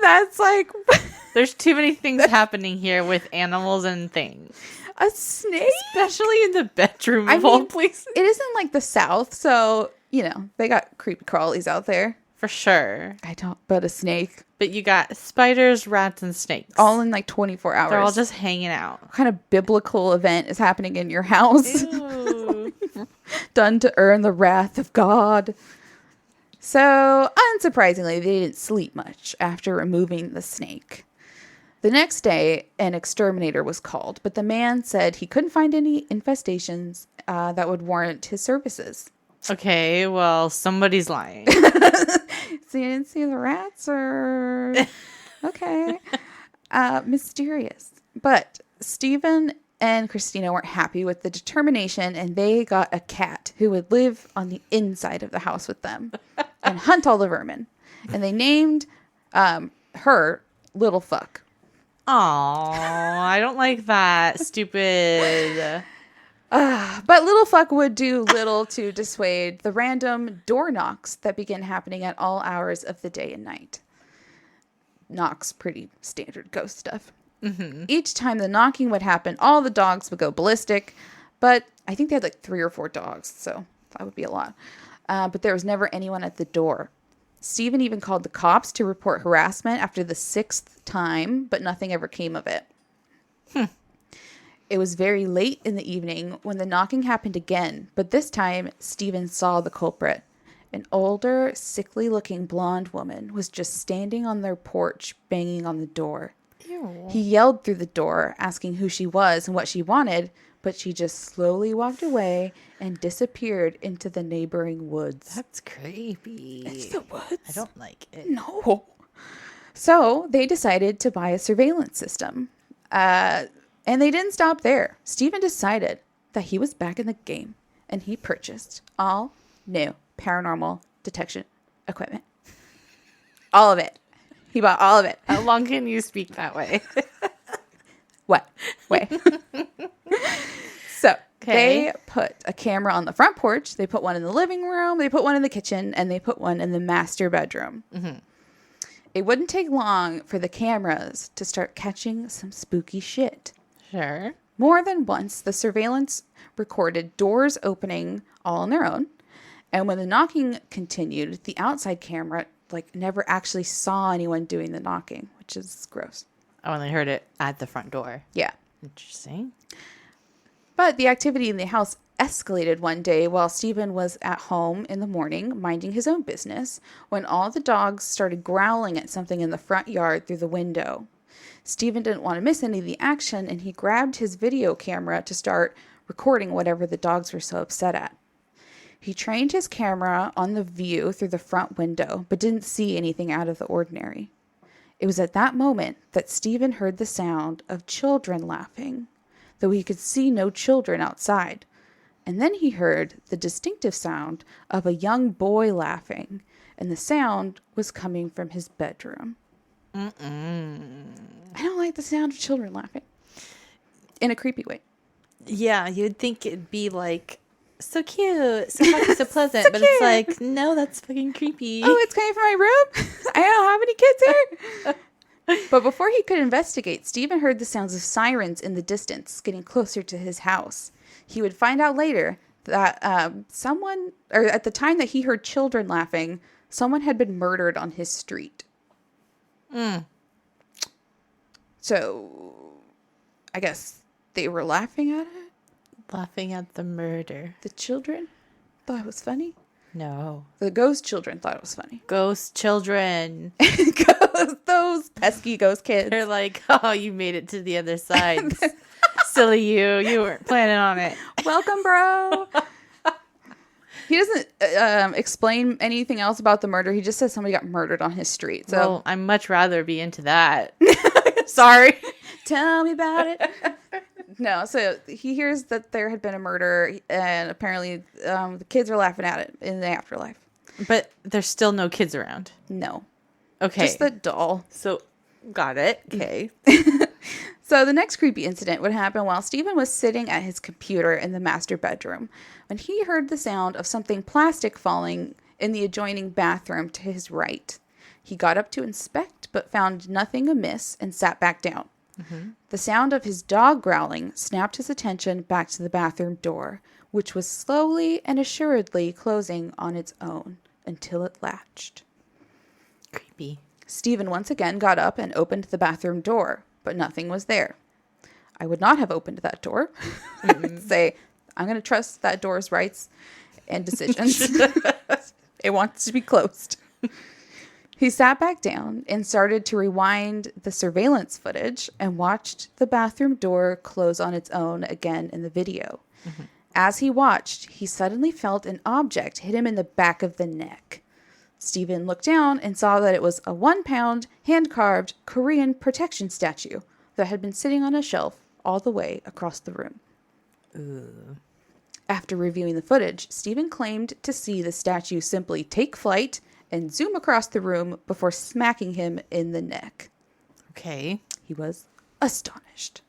That's like... There's too many things happening here with animals and things. A snake? Especially in the bedroom of all places. It isn't like the South, so, they got creepy crawlies out there. For sure. But a snake. But you got spiders, rats, and snakes. All in like 24 hours. They're all just hanging out. What kind of biblical event is happening in your house? Ew. Done to earn the wrath of God. So, unsurprisingly, they didn't sleep much after removing the snake. The next day, an exterminator was called, but the man said he couldn't find any infestations that would warrant his services. Okay, well, somebody's lying. So you didn't see the rats, or... Okay. Mysterious. But Stephen and Christina weren't happy with the determination, and they got a cat who would live on the inside of the house with them and hunt all the vermin. And they named her Little Fuck. Aw, I don't like that. Stupid. But Little Fuck would do little to dissuade the random door knocks that began happening at all hours of the day and night. knocks, pretty standard ghost stuff. Each time the knocking would happen, all the dogs would go ballistic. But I think they had like 3 or 4 dogs, so that would be a lot. But there was never anyone at the door. Stephen even called the cops to report harassment after the 6th time, but nothing ever came of it. It was very late in the evening when the knocking happened again, but this time Stephen saw the culprit. An older, sickly-looking blonde woman was just standing on their porch, banging on the door. Ew. He yelled through the door, asking who she was and what she wanted, but she just slowly walked away and disappeared into the neighboring woods. That's creepy. It's the woods? I don't like it. No. So they decided to buy a surveillance system. And they didn't stop there. Stephen decided that he was back in the game, and he purchased all new paranormal detection equipment. All of it. He bought all of it. How long can you speak that way? What? Wait. So Okay. they put a camera on the front porch. They put one in the living room. They put one in the kitchen. And they put one in the master bedroom. It wouldn't take long for the cameras to start catching some spooky shit. Sure. More than once, the surveillance recorded doors opening all on their own. And when the knocking continued, the outside camera never actually saw anyone doing the knocking, which is gross. I only heard it at the front door. Yeah. Interesting. But the activity in the house escalated one day while Stephen was at home in the morning, minding his own business, when all the dogs started growling at something in the front yard through the window. Stephen didn't want to miss any of the action, and he grabbed his video camera to start recording whatever the dogs were so upset at. He trained his camera on the view through the front window, but didn't see anything out of the ordinary. It was at that moment that Stephen heard the sound of children laughing, though he could see no children outside. And then he heard the distinctive sound of a young boy laughing, and the sound was coming from his bedroom. I don't like the sound of children laughing. In a creepy way. Yeah, you'd think it'd be like so cute, so happy, so pleasant, but cute. it's like, no, that's fucking creepy. Oh, it's coming from my room? I don't have any kids here. But before he could investigate, Stephen heard the sounds of sirens in the distance, getting closer to his house. He would find out later that someone, or at the time that he heard children laughing, someone had been murdered on his street. So, I guess they were laughing at it? Laughing at the murder. The children thought it was funny? No. The ghost children thought it was funny. Ghost children. Those pesky ghost kids. They're like, oh, you made it to the other side. Silly you. You weren't planning on it. Welcome, bro. He doesn't explain anything else about the murder. He just says somebody got murdered on his street. So Well, I'd much rather be into that. sorry. Tell me about it. No, so he hears that there had been a murder, and apparently the kids are laughing at it in the afterlife. But there's still no kids around. No. Okay. Just the doll. So, got it. Okay. So the next creepy incident would happen while Stephen was sitting at his computer in the master bedroom when he heard the sound of something plastic falling in the adjoining bathroom to his right. He got up to inspect but found nothing amiss and sat back down. The sound of his dog growling snapped his attention back to the bathroom door, which was slowly and assuredly closing on its own until it latched. Creepy. Stephen once again got up and opened the bathroom door, but nothing was there. I would not have opened that door. I would say, I'm going to trust that door's rights and decisions. It wants to be closed. He sat back down and started to rewind the surveillance footage and watched the bathroom door close on its own again in the video. As he watched, he suddenly felt an object hit him in the back of the neck. Stephen looked down and saw that it was a 1-pound, hand-carved Korean protection statue that had been sitting on a shelf all the way across the room. After reviewing the footage, Stephen claimed to see the statue simply take flight and zoom across the room before smacking him in the neck. Okay. He was astonished.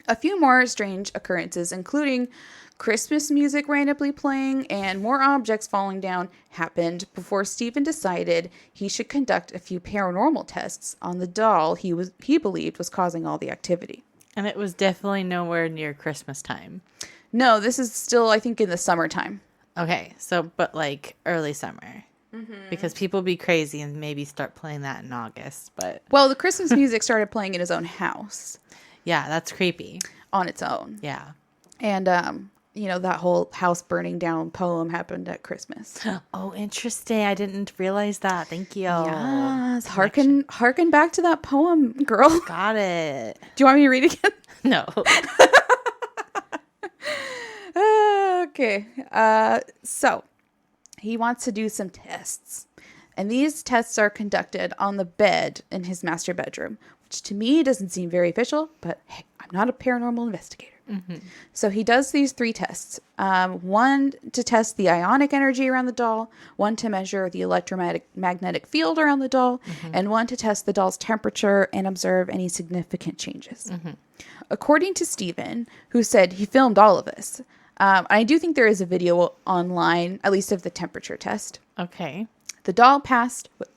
A few more strange occurrences, including Christmas music randomly playing and more objects falling down, happened before Stephen decided he should conduct a few paranormal tests on the doll he believed was causing all the activity. And it was definitely nowhere near Christmas time. No, this is still, I think, in the summertime. Okay, so, but like early summer. Because people be crazy and maybe start playing that in August, but... Well, the Christmas music started playing in his own house. Yeah, that's creepy. On its own. Yeah. And, that whole house burning down poem happened at Christmas. Oh, interesting. I didn't realize that. Thank you. Yes. Harken back to that poem, girl. Got it. Do you want me to read it again? No. Okay. So he wants to do some tests. And these tests are conducted on the bed in his master bedroom, which to me doesn't seem very official, but hey, I'm not a paranormal investigator. So he does these 3 tests. One to test the ionic energy around the doll, one to measure the electromagnetic field around the doll, and one to test the doll's temperature and observe any significant changes. According to Stephen, who said he filmed all of this, I do think there is a video online, at least of the temperature test. Okay. The doll passed with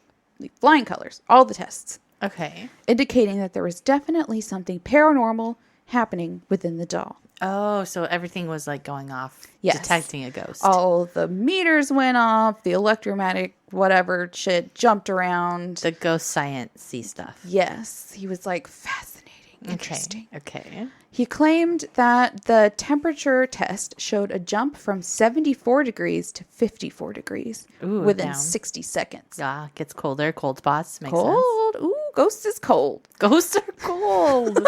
flying colors, all the tests, Okay. indicating that there was definitely something paranormal happening within the doll. Oh, so everything was like going off, Yes. detecting a ghost. All the meters went off, the electromagnetic whatever shit jumped around. The ghost science-y stuff. Yes, he was like fascinating, interesting. Okay. He claimed that the temperature test showed a jump from 74 degrees to 54 degrees within down. 60 seconds. Yeah, gets colder. Cold spots. Makes sense. Cold. Ooh, ghosts is cold. Ghosts are cold.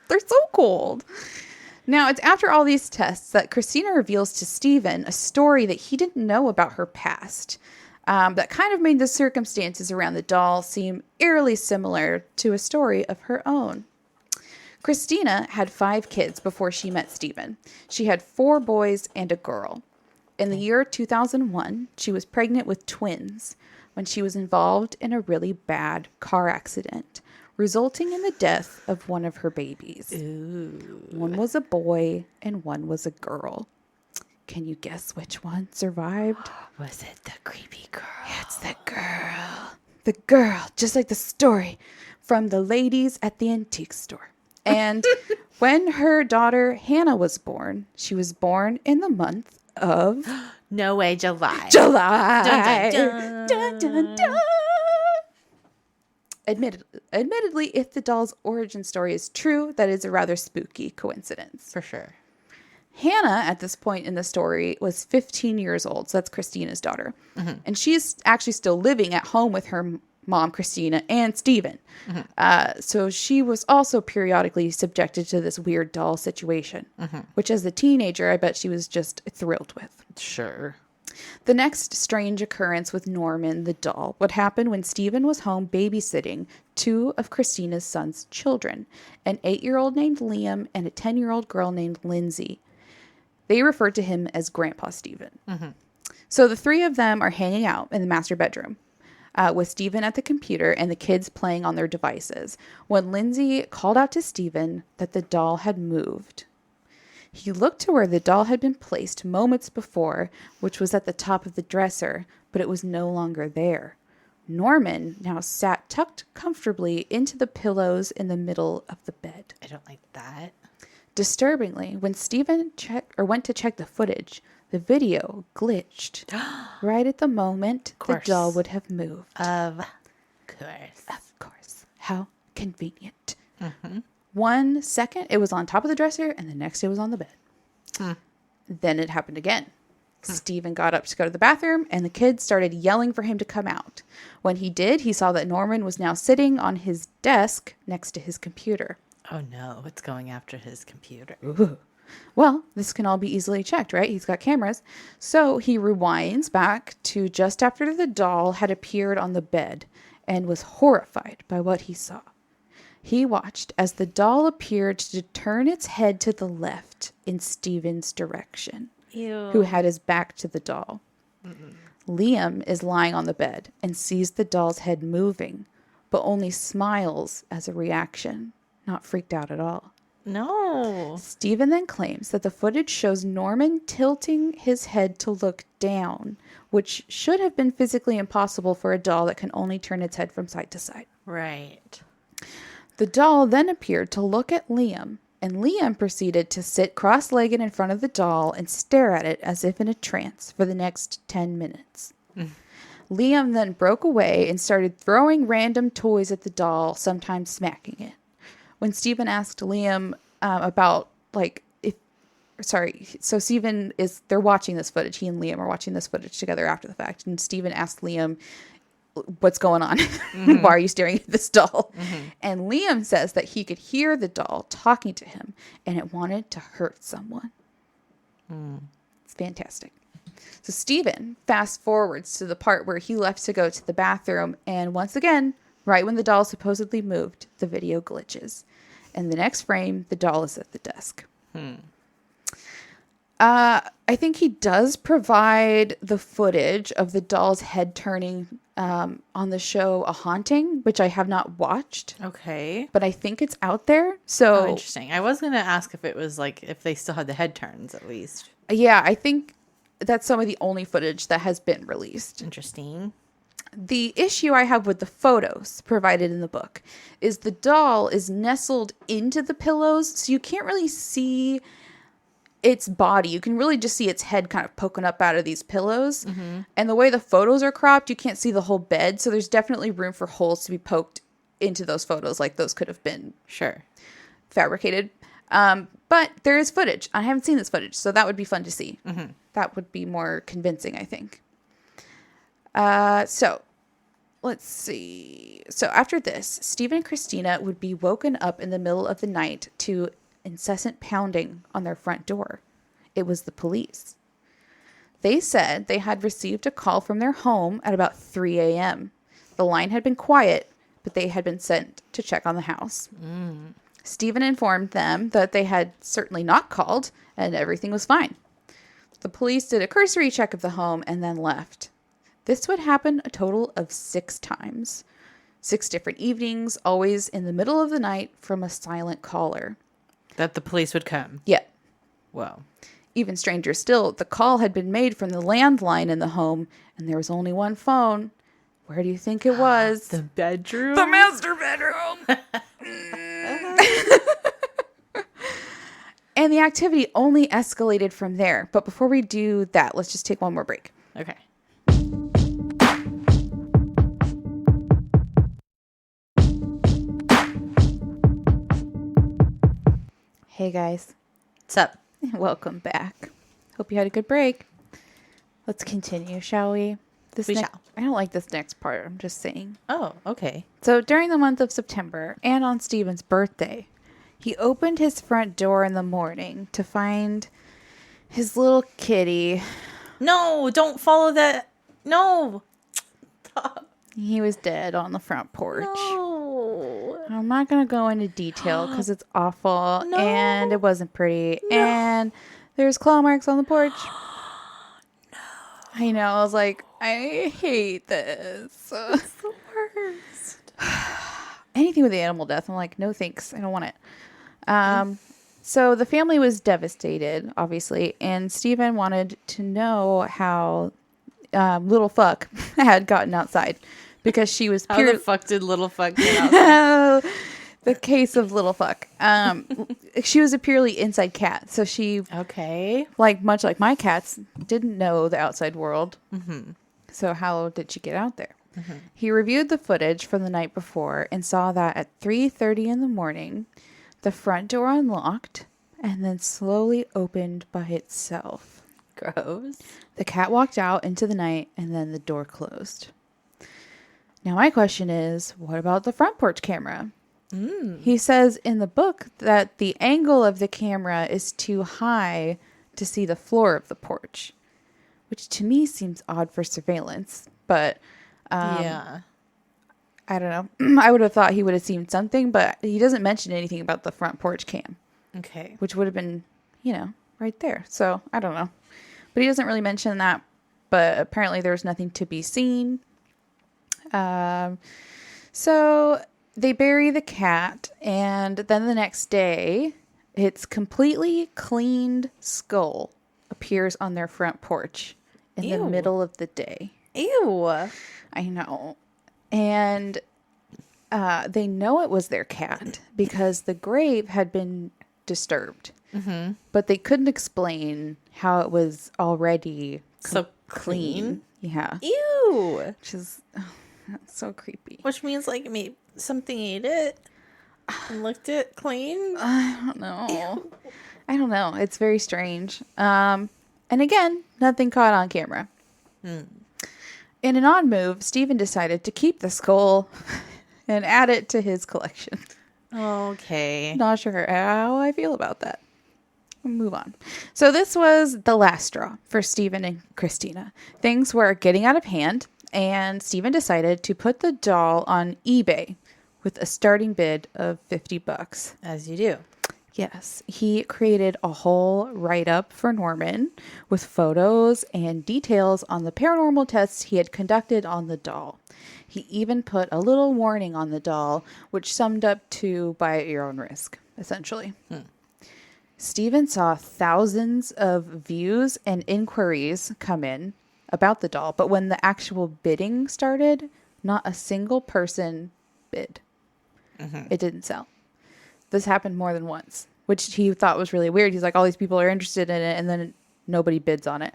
They're so cold. Now, it's after all these tests that Christina reveals to Stephen a story that he didn't know about her past. That kind of made the circumstances around the doll seem eerily similar to a story of her own. Christina had 5 kids before she met Stephen. She had 4 boys and a girl. In the year 2001, she was pregnant with twins when she was involved in a really bad car accident, resulting in the death of one of her babies. Ooh. One was a boy and one was a girl. Can you guess which one survived? Was it the creepy girl? It's the girl. The girl, just like the story from the ladies at the antique store. And when her daughter Hannah was born, she was born in the month of No way, July. July. Dun, dun, dun. Dun, dun, dun. Admittedly, if the doll's origin story is true, that is a rather spooky coincidence. For sure. Hannah, at this point in the story, was 15 years old. So that's Christina's daughter. And she's actually still living at home with her mom, Christina, and Stephen. So she was also periodically subjected to this weird doll situation, which as a teenager, I bet she was just thrilled with. Sure. The next strange occurrence with Norman, the doll, would happen when Stephen was home babysitting 2 of Christina's son's children, an 8-year-old named Liam and a 10-year-old girl named Lindsay. They referred to him as Grandpa Stephen. So the 3 of them are hanging out in the master bedroom with Stephen at the computer and the kids playing on their devices when Lindsay called out to Stephen that the doll had moved. He looked to where the doll had been placed moments before, which was at the top of the dresser, but it was no longer there. Norman now sat tucked comfortably into the pillows in the middle of the bed. I don't like that. Disturbingly, when Stephen went to check the footage, the video glitched right at the moment the doll would have moved. Of course. Of course. How convenient. 1 second, it was on top of the dresser, and the next it was on the bed. Then it happened again. Stephen got up to go to the bathroom, and the kids started yelling for him to come out. When he did, he saw that Norman was now sitting on his desk next to his computer. Oh no, it's going after his computer. Ooh. Well, this can all be easily checked, right? He's got cameras. So he rewinds back to just after the doll had appeared on the bed and was horrified by what he saw. He watched as the doll appeared to turn its head to the left in Stephen's direction, Ew. who had his back to the doll. Liam is lying on the bed and sees the doll's head moving, but only smiles as a reaction, not freaked out at all. No. Stephen then claims that the footage shows Norman tilting his head to look down, which should have been physically impossible for a doll that can only turn its head from side to side. Right. The doll then appeared to look at Liam, and Liam proceeded to sit cross-legged in front of the doll and stare at it as if in a trance for the next 10 minutes. Liam then broke away and started throwing random toys at the doll, sometimes smacking it. When Stephen asked Liam about, like, so Stephen they're watching this footage. He and Liam are watching this footage together after the fact. And Stephen asked Liam, what's going on? Why are you staring at this doll? And Liam says that he could hear the doll talking to him and it wanted to hurt someone. It's fantastic. So Stephen fast forwards to the part where he left to go to the bathroom. And once again, right when the doll supposedly moved, the video glitches. And the next frame, the doll is at the desk. I think he does provide the footage of the doll's head turning on the show A Haunting, which I have not watched. Okay. But I think it's out there. So Oh, interesting. I was going to ask if it was like, if they still had the head turns at least. Yeah, I think that's some of the only footage that has been released. Interesting. The issue I have with the photos provided in the book is the doll is nestled into the pillows, so you can't really see its body. You can really just see its head kind of poking up out of these pillows. And the way the photos are cropped, you can't see the whole bed, so there's definitely room for holes to be poked into those photos, like those could have been Sure. fabricated. But there is footage. I haven't seen this footage, so that would be fun to see. That would be more convincing, I think. So let's see. So after this, Stephen and Christina would be woken up in the middle of the night to incessant pounding on their front door. It was the police. They said they had received a call from their home at about 3 a.m. The line had been quiet, but they had been sent to check on the house. Stephen informed them that they had certainly not called and everything was fine. The police did a cursory check of the home and then left. This would happen a total of 6 times. 6 different evenings, always in the middle of the night from a silent caller. That the police would come. Yeah. Whoa. Even stranger still, the call had been made from the landline in the home, and there was only one phone. Where do you think it was? The bedroom? The master bedroom! And the activity only escalated from there. But before we do that, let's just take one more break. Okay. Hey guys, What's up? welcome back. Hope you had a good break. Let's continue, shall we? We shall. I don't like this next part, I'm just saying. Oh, okay. So during the month of September and on Stephen's birthday, he opened his front door in the morning to find his little kitty. No, don't follow that. No. Stop. He was dead on the front porch. No. I'm not going to go into detail because it's awful No. and it wasn't pretty. No. And there's claw marks on the porch. No. I know. I was like, I hate this. It's the worst. Anything with the animal death, I'm like, no thanks. I don't want it. So the family was devastated, obviously. And Stephen wanted to know how little fuck had gotten outside. Because she was How pure. the fuck did little fuck get out? The case of little fuck. She was a purely inside cat, so she, Okay. much like my cats, didn't know the outside world. So how did she get out there? He reviewed the footage from the night before and saw that at 3:30 in the morning, the front door unlocked and then slowly opened by itself. Gross. The cat walked out into the night and then the door closed. Now, my question is, what about the front porch camera? He says in the book that the angle of the camera is too high to see the floor of the porch, which to me seems odd for surveillance. But Yeah. I don't know. I would have thought he would have seen something, but he doesn't mention anything about the front porch cam, Okay. which would have been, right there. So I don't know. But he doesn't really mention that. But apparently there's nothing to be seen. So they bury the cat, and then the next day, its completely cleaned skull appears on their front porch in the Ew. middle of the day. Ew. I know. And they know it was their cat because the grave had been disturbed. Mm-hmm. But they couldn't explain how it was already So clean. Yeah. Ew. Which is so creepy. Which means like maybe something ate it and looked it clean. I don't know. Ew. I don't know. It's very strange. And again, nothing caught on camera. In an odd move, Stephen decided to keep the skull and add it to his collection. Okay. Not sure how I feel about that. We'll move on. So this was the last straw for Stephen and Christina. Things were getting out of hand, and Stephen decided to put the doll on eBay with a starting bid of $50. As you do. Yes, he created a whole write-up for Norman with photos and details on the paranormal tests he had conducted on the doll. He even put a little warning on the doll, which summed up to buy at your own risk, essentially. Stephen saw thousands of views and inquiries come in about the doll, but when the actual bidding started, not a single person bid. It didn't sell. This happened more than once, which he thought was really weird. He's like, all these people are interested in it, and then nobody bids on it.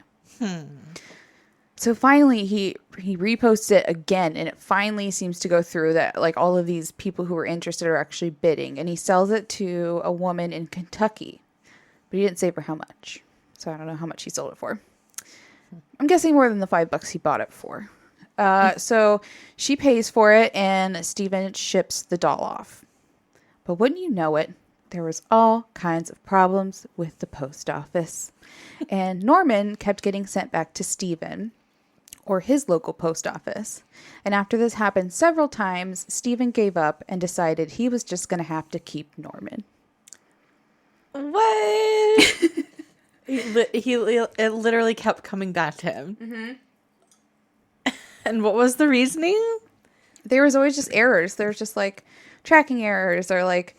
So finally, he reposts it again, and it finally seems to go through that, like, all of these people who were interested are actually bidding, and he sells it to a woman in Kentucky, but he didn't say for how much. So I don't know how much he sold it for. I'm guessing more than the $5 he bought it for. So she pays for it, and Stephen ships the doll off. But wouldn't you know it, there was all kinds of problems with the post office. And Norman kept getting sent back to Stephen, or his local post office. And after this happened several times, Stephen gave up and decided he was just going to have to keep Norman. What? It literally kept coming back to him. And what was the reasoning? There was always just errors. There was just like tracking errors or like...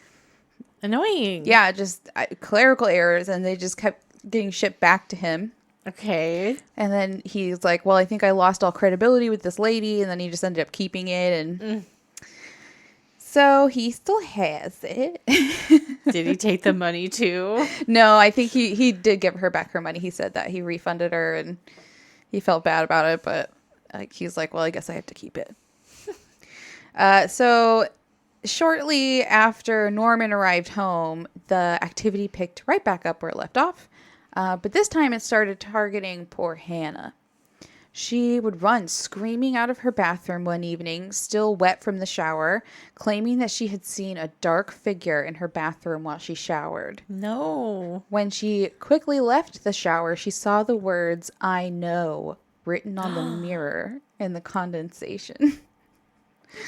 Annoying. Yeah, just clerical errors, and they just kept getting shipped back to him. Okay. And then he's like, well, I think I lost all credibility with this lady, and then he just ended up keeping it, and so he still has it. Did he take the money too? No, I think he did give her back her money. He said that he refunded her, and he felt bad about it, but he's like, well, I guess I have to keep it. So shortly after Norman arrived home, the activity picked right back up where it left off. But this time it started targeting poor Hannah. She would run screaming out of her bathroom one evening, still wet from the shower, claiming that she had seen a dark figure in her bathroom while she showered. No. When she quickly left the shower, she saw the words, "I know," written on the mirror in the condensation.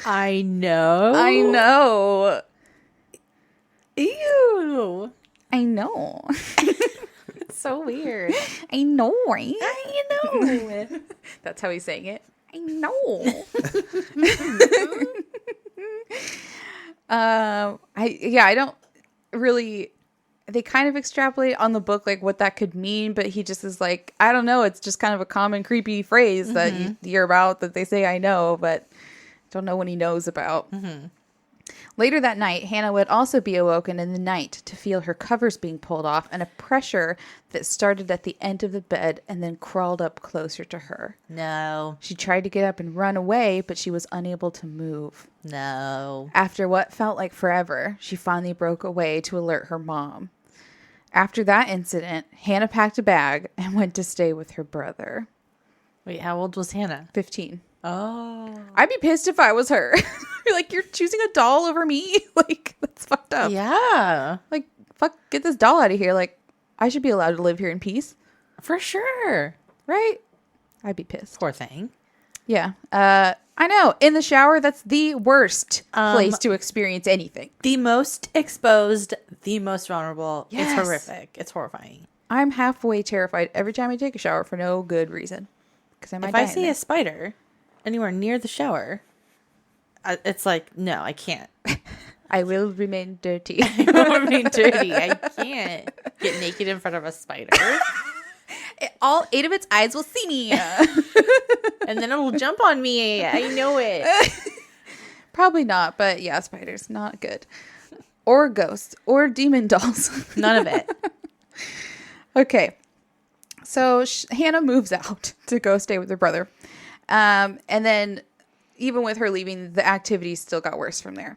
I know. I know. Ew. I know. It's so weird. I know, right? I know. That's how he's saying it. I know. I don't really. They kind of extrapolate on the book like what that could mean, but he just is like, I don't know. It's just kind of a common creepy phrase that you hear about that they say I know, but don't know what he knows about. Later that night, Hannah would also be awoken in the night to feel her covers being pulled off and a pressure that started at the end of the bed and then crawled up closer to her. No. She tried to get up and run away, but she was unable to move. No. After what felt like forever, she finally broke away to alert her mom. After that incident, Hannah packed a bag and went to stay with her brother. Wait, how old was Hannah? 15. Oh. I'd be pissed if I was her. Like, you're choosing a doll over me? Like, that's fucked up. Yeah. Like, fuck, get this doll out of here. Like, I should be allowed to live here in peace. For sure. Right? I'd be pissed. Poor thing. Yeah. I know. In the shower, that's the worst place to experience anything. The most exposed, the most vulnerable. Yes. It's horrific. It's horrifying. I'm halfway terrified every time I take a shower for no good reason. Because I might If die I in see there. a spider anywhere near the shower, it's like, no, I can't. I will remain dirty. I remain dirty. I can't get naked in front of a spider. All 8 of its eyes will see me. And then it'll jump on me. I know it. Probably not, but yeah, spiders, not good. Or ghosts, or demon dolls. None of it. Okay. So Hannah moves out to go stay with her brother. And then even with her leaving, the activity still got worse from there.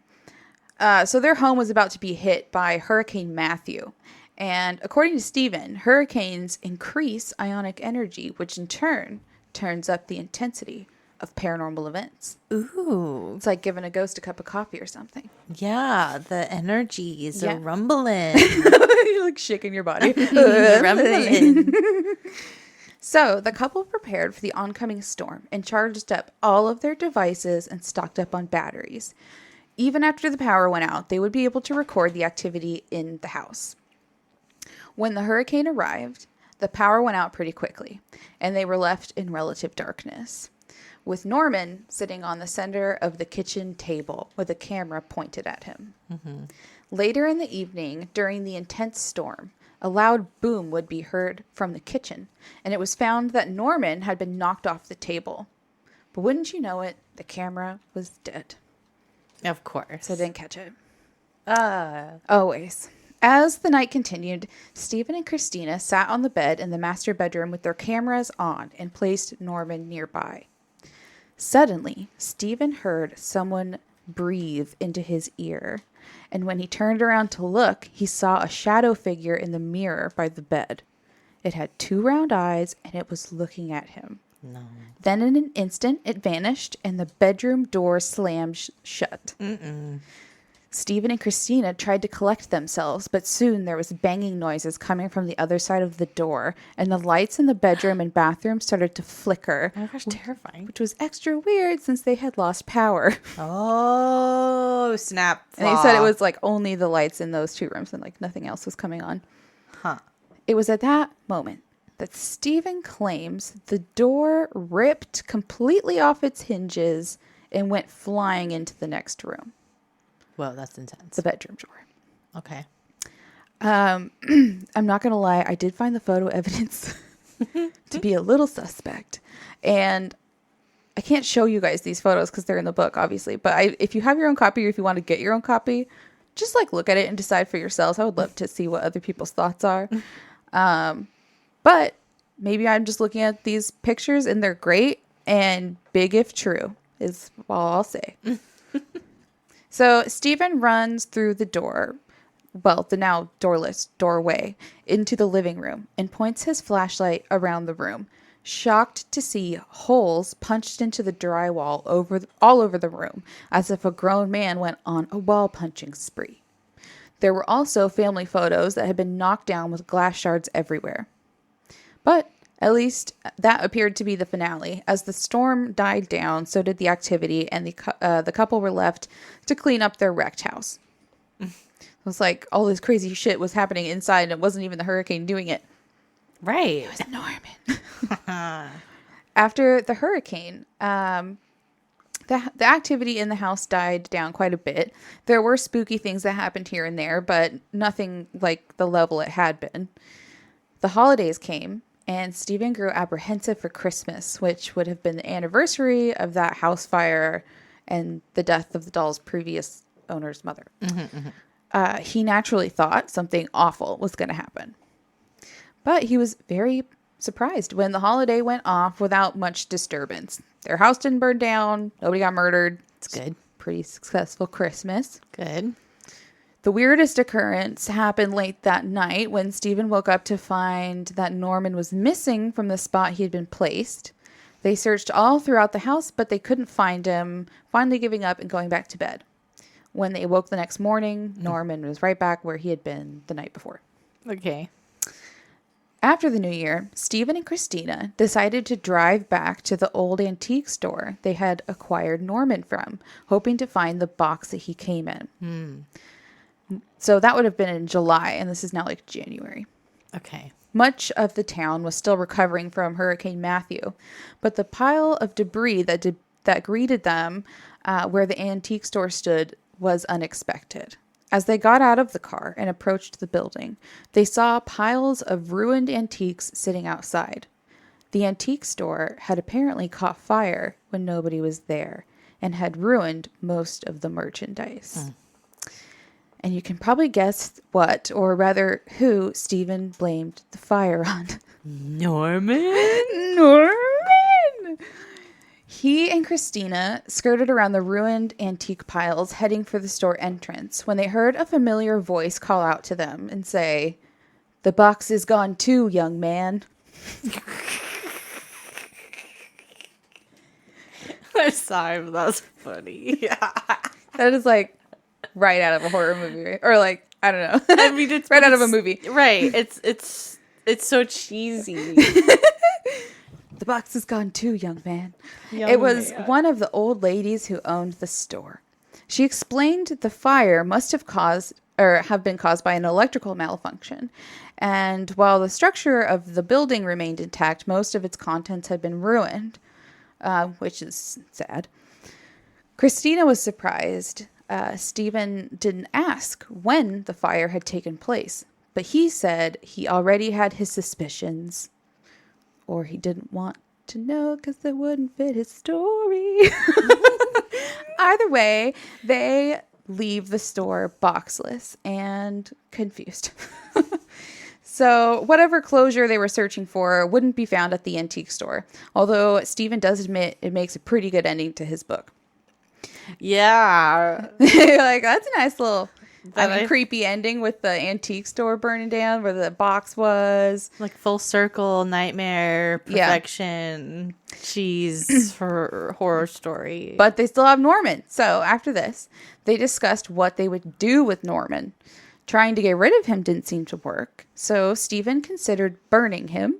So their home was about to be hit by Hurricane Matthew. And according to Stephen, hurricanes increase ionic energy, which in turn turns up the intensity of paranormal events. Ooh. It's like giving a ghost a cup of coffee or something. Yeah, the energies Yeah. are rumbling. You're like shaking your body. Rumbling. So the couple prepared for the oncoming storm and charged up all of their devices and stocked up on batteries. Even after the power went out, they would be able to record the activity in the house. When the hurricane arrived, the power went out pretty quickly, and they were left in relative darkness, with Norman sitting on the center of the kitchen table with a camera pointed at him. Mm-hmm. Later in the evening, during the intense storm, a loud boom would be heard from the kitchen, and it was found that Norman had been knocked off the table. But wouldn't you know it, the camera was dead. Of course. So I didn't catch it. Always. As the night continued, Stephen and Christina sat on the bed in the master bedroom with their cameras on and placed Norman nearby. Suddenly, Stephen heard someone breathe into his ear, and when he turned around to look, he saw a shadow figure in the mirror by the bed. It had 2 round eyes, and it was looking at him. No. Then in an instant, it vanished, and the bedroom door slammed shut. Stephen and Christina tried to collect themselves, but soon there was banging noises coming from the other side of the door, and the lights in the bedroom and bathroom started to flicker. Oh my gosh, terrifying. Which was extra weird since they had lost power. Oh, snap. And they said it was like only the lights in those 2 rooms and like nothing else was coming on. Huh. It was at that moment that Stephen claims the door ripped completely off its hinges and went flying into the next room. Whoa, that's intense. The bedroom door. Okay. I'm not going to lie. I did find the photo evidence to be a little suspect. And I can't show you guys these photos because they're in the book, obviously. But if you have your own copy or if you want to get your own copy, just like look at it and decide for yourselves. I would love to see what other people's thoughts are. But maybe I'm just looking at these pictures and they're great and big if true is all I'll say. So Stephen runs through the door, well, the now doorless doorway, into the living room and points his flashlight around the room, shocked to see holes punched into the drywall all over the room, as if a grown man went on a wall punching spree. There were also family photos that had been knocked down with glass shards everywhere. But at least that appeared to be the finale. As the storm died down, so did the activity, and the couple were left to clean up their wrecked house. It was like all this crazy shit was happening inside, and it wasn't even the hurricane doing it. Right. It was Norman. After the hurricane, the activity in the house died down quite a bit. There were spooky things that happened here and there, but nothing like the level it had been. The holidays came, and Stephen grew apprehensive for Christmas, which would have been the anniversary of that house fire and the death of the doll's previous owner's mother. He naturally thought something awful was going to happen. But he was very surprised when the holiday went off without much disturbance. Their house didn't burn down. Nobody got murdered. It's good. Pretty successful Christmas. Good. The weirdest occurrence happened late that night when Stephen woke up to find that Norman was missing from the spot he had been placed. They searched all throughout the house, but they couldn't find him, finally giving up and going back to bed. When they woke the next morning, Norman was right back where he had been the night before. Okay. After the new year, Stephen and Christina decided to drive back to the old antique store they had acquired Norman from, hoping to find the box that he came in. So that would have been in July, and this is now like January. Okay. Much of the town was still recovering from Hurricane Matthew, but the pile of debris that greeted them where the antique store stood was unexpected. As they got out of the car and approached the building, they saw piles of ruined antiques sitting outside. The antique store had apparently caught fire when nobody was there and had ruined most of the merchandise. And you can probably guess what, or rather who, Stephen blamed the fire on. Norman? He and Christina skirted around the ruined antique piles, heading for the store entrance, when they heard a familiar voice call out to them and say, "The box is gone too, young man." I'm sorry, but that's funny. Yeah. That is like right out of a horror movie, right? Or like, I don't know. I mean, it's right out of a movie. Right. It's so cheesy. The box is gone too, young man. Young was man. one of the old ladies who owned the store. She explained the fire must have been caused by an electrical malfunction. And while the structure of the building remained intact, most of its contents had been ruined, which is sad. Christina was surprised. Stephen didn't ask when the fire had taken place, but he said he already had his suspicions. Or he didn't want to know because it wouldn't fit his story. Either way, they leave the store boxless and confused. So whatever closure they were searching for wouldn't be found at the antique store. Although Stephen does admit it makes a pretty good ending to his book. Yeah. Like, that's a nice little... That creepy ending with the antique store burning down where the box was. Like full circle, nightmare, perfection, cheese for horror story. But they still have Norman. So after this, they discussed what they would do with Norman. Trying to get rid of him didn't seem to work. So Stephen considered burning him,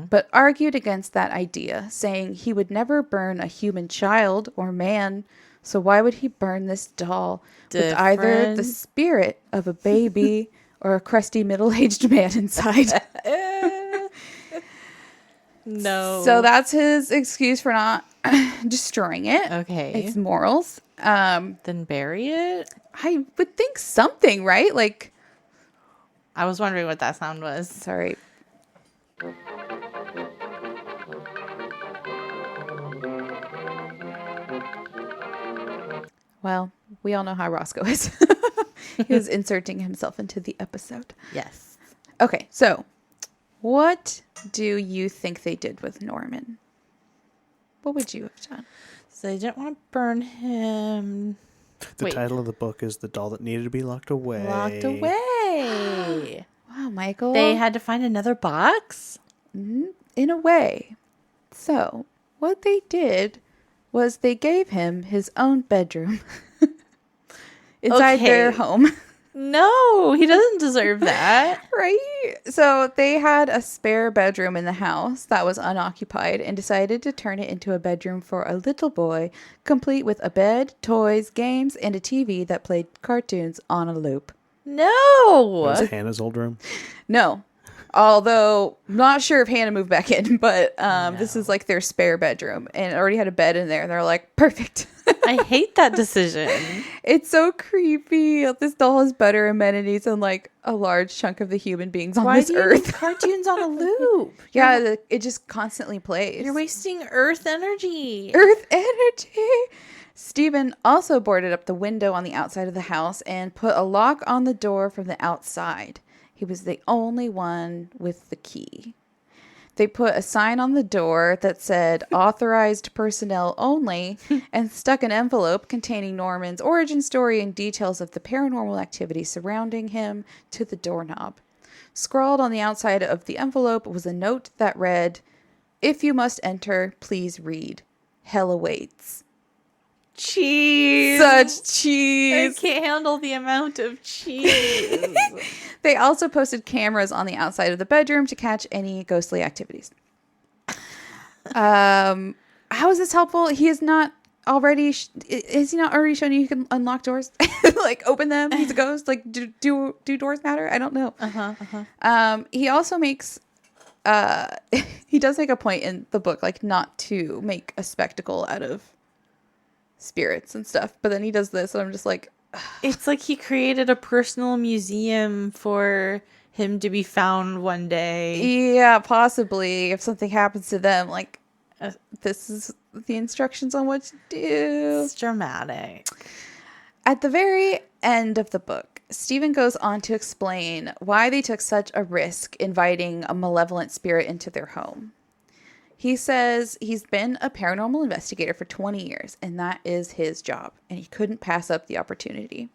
but argued against that idea, saying he would never burn a human child or man. So why would he burn this doll with either the spirit of a baby or a crusty middle-aged man inside? No. So that's his excuse for not destroying it. Okay. It's morals. Then bury it? I would think something, right? Like, I was wondering what that sound was. sorry. Well, we all know how Roscoe is. He was inserting himself into the episode. Yes. Okay, so what do you think they did with Norman? What would you have done? So they didn't want to burn him. The title of the book is The Doll That Needed to Be Locked Away. Locked away. Wow, Michael. They had to find another box? In a way. So, what they did was they gave him his own bedroom inside their home. No, he doesn't deserve that. Right? So they had a spare bedroom in the house that was unoccupied and decided to turn it into a bedroom for a little boy, complete with a bed, toys, games, and a TV that played cartoons on a loop. No. Was it Hannah's old room? No. Although, not sure if Hannah moved back in, but this is like their spare bedroom. And it already had a bed in there. And they're like, perfect. I hate that decision. It's so creepy. This doll has better amenities than like a large chunk of the human beings on this earth. Need cartoons on a loop? Yeah, it just constantly plays. You're wasting earth energy. Earth energy. Stephen also boarded up the window on the outside of the house and put a lock on the door from the outside. He was the only one with the key. They put a sign on the door that said authorized personnel only and stuck an envelope containing Norman's origin story and details of the paranormal activity surrounding him to the doorknob. Scrawled on the outside of the envelope was a note that read, "If you must enter, please read. Hell awaits." Cheese. Such cheese. I can't handle the amount of cheese. They also posted cameras on the outside of the bedroom to catch any ghostly activities. How is this helpful? He is not already. Is he not already shown you can unlock doors, like open them? He's a ghost. Like, do doors matter? I don't know. He also makes. He does make a point in the book, like not to make a spectacle out of spirits and stuff. But then he does this, and I'm just like, It's like he created a personal museum for him to be found one day. Yeah, possibly. If something happens to them, like, this is the instructions on what to do. It's dramatic. At the very end of the book, Stephen goes on to explain why they took such a risk inviting a malevolent spirit into their home. He says he's been a paranormal investigator for 20 years, and that is his job, and he couldn't pass up the opportunity.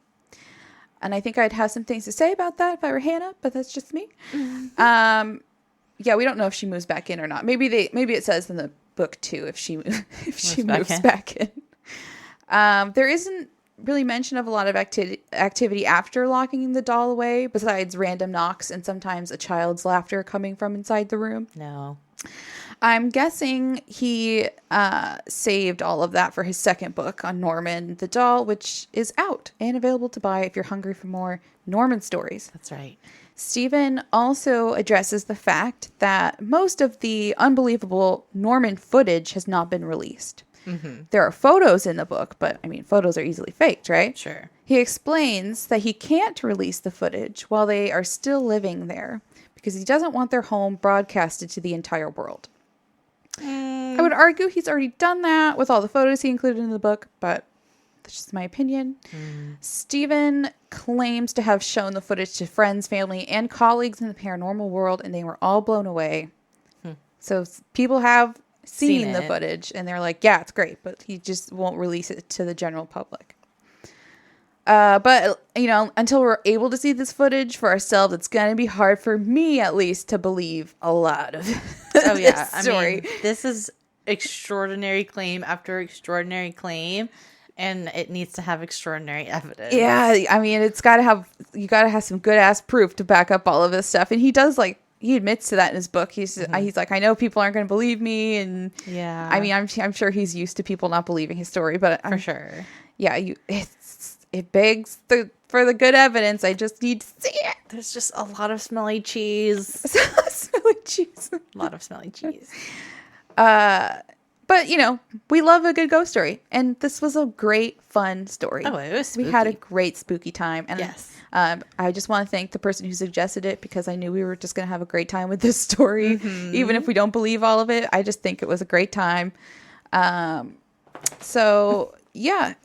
And I think I'd have some things to say about that if I were Hannah, but that's just me. Mm-hmm. Yeah, we don't know if she moves back in or not. Maybe it says in the book too if she moves back in. There isn't really mention of a lot of activity after locking the doll away, besides random knocks and sometimes a child's laughter coming from inside the room. No. I'm guessing he saved all of that for his second book on Norman the doll, which is out and available to buy if you're hungry for more Norman stories. That's right. Stephen also addresses the fact that most of the unbelievable Norman footage has not been released. Mm-hmm. There are photos in the book, but I mean, photos are easily faked, right? Sure. He explains that he can't release the footage while they are still living there because he doesn't want their home broadcasted to the entire world. I would argue he's already done that with all the photos he included in the book, but that's just my opinion. Stephen claims to have shown the footage to friends, family, and colleagues in the paranormal world, and they were all blown away. So people have seen the footage, and they're like, yeah, it's great, but he just won't release it to the general public. But, you know, until we're able to see this footage for ourselves, it's going to be hard for me, at least, to believe a lot of this story. I mean, this is extraordinary claim after extraordinary claim, and it needs to have extraordinary evidence. Yeah, I mean, you got to have some good ass proof to back up all of this stuff. And he does, like, he admits to that in his book. He's like, I know people aren't going to believe me. And yeah, I mean, I'm sure he's used to people not believing his story, but for sure. Yeah, it begs for the good evidence. I just need to see it. There's just a lot of smelly cheese. Smelly cheese. A lot of smelly cheese. But, you know, we love a good ghost story. And this was a great, fun story. Oh, it was spooky. We had a great spooky time. And yes. I just want to thank the person who suggested it because I knew we were just going to have a great time with this story. Mm-hmm. Even if we don't believe all of it, I just think it was a great time. So... yeah,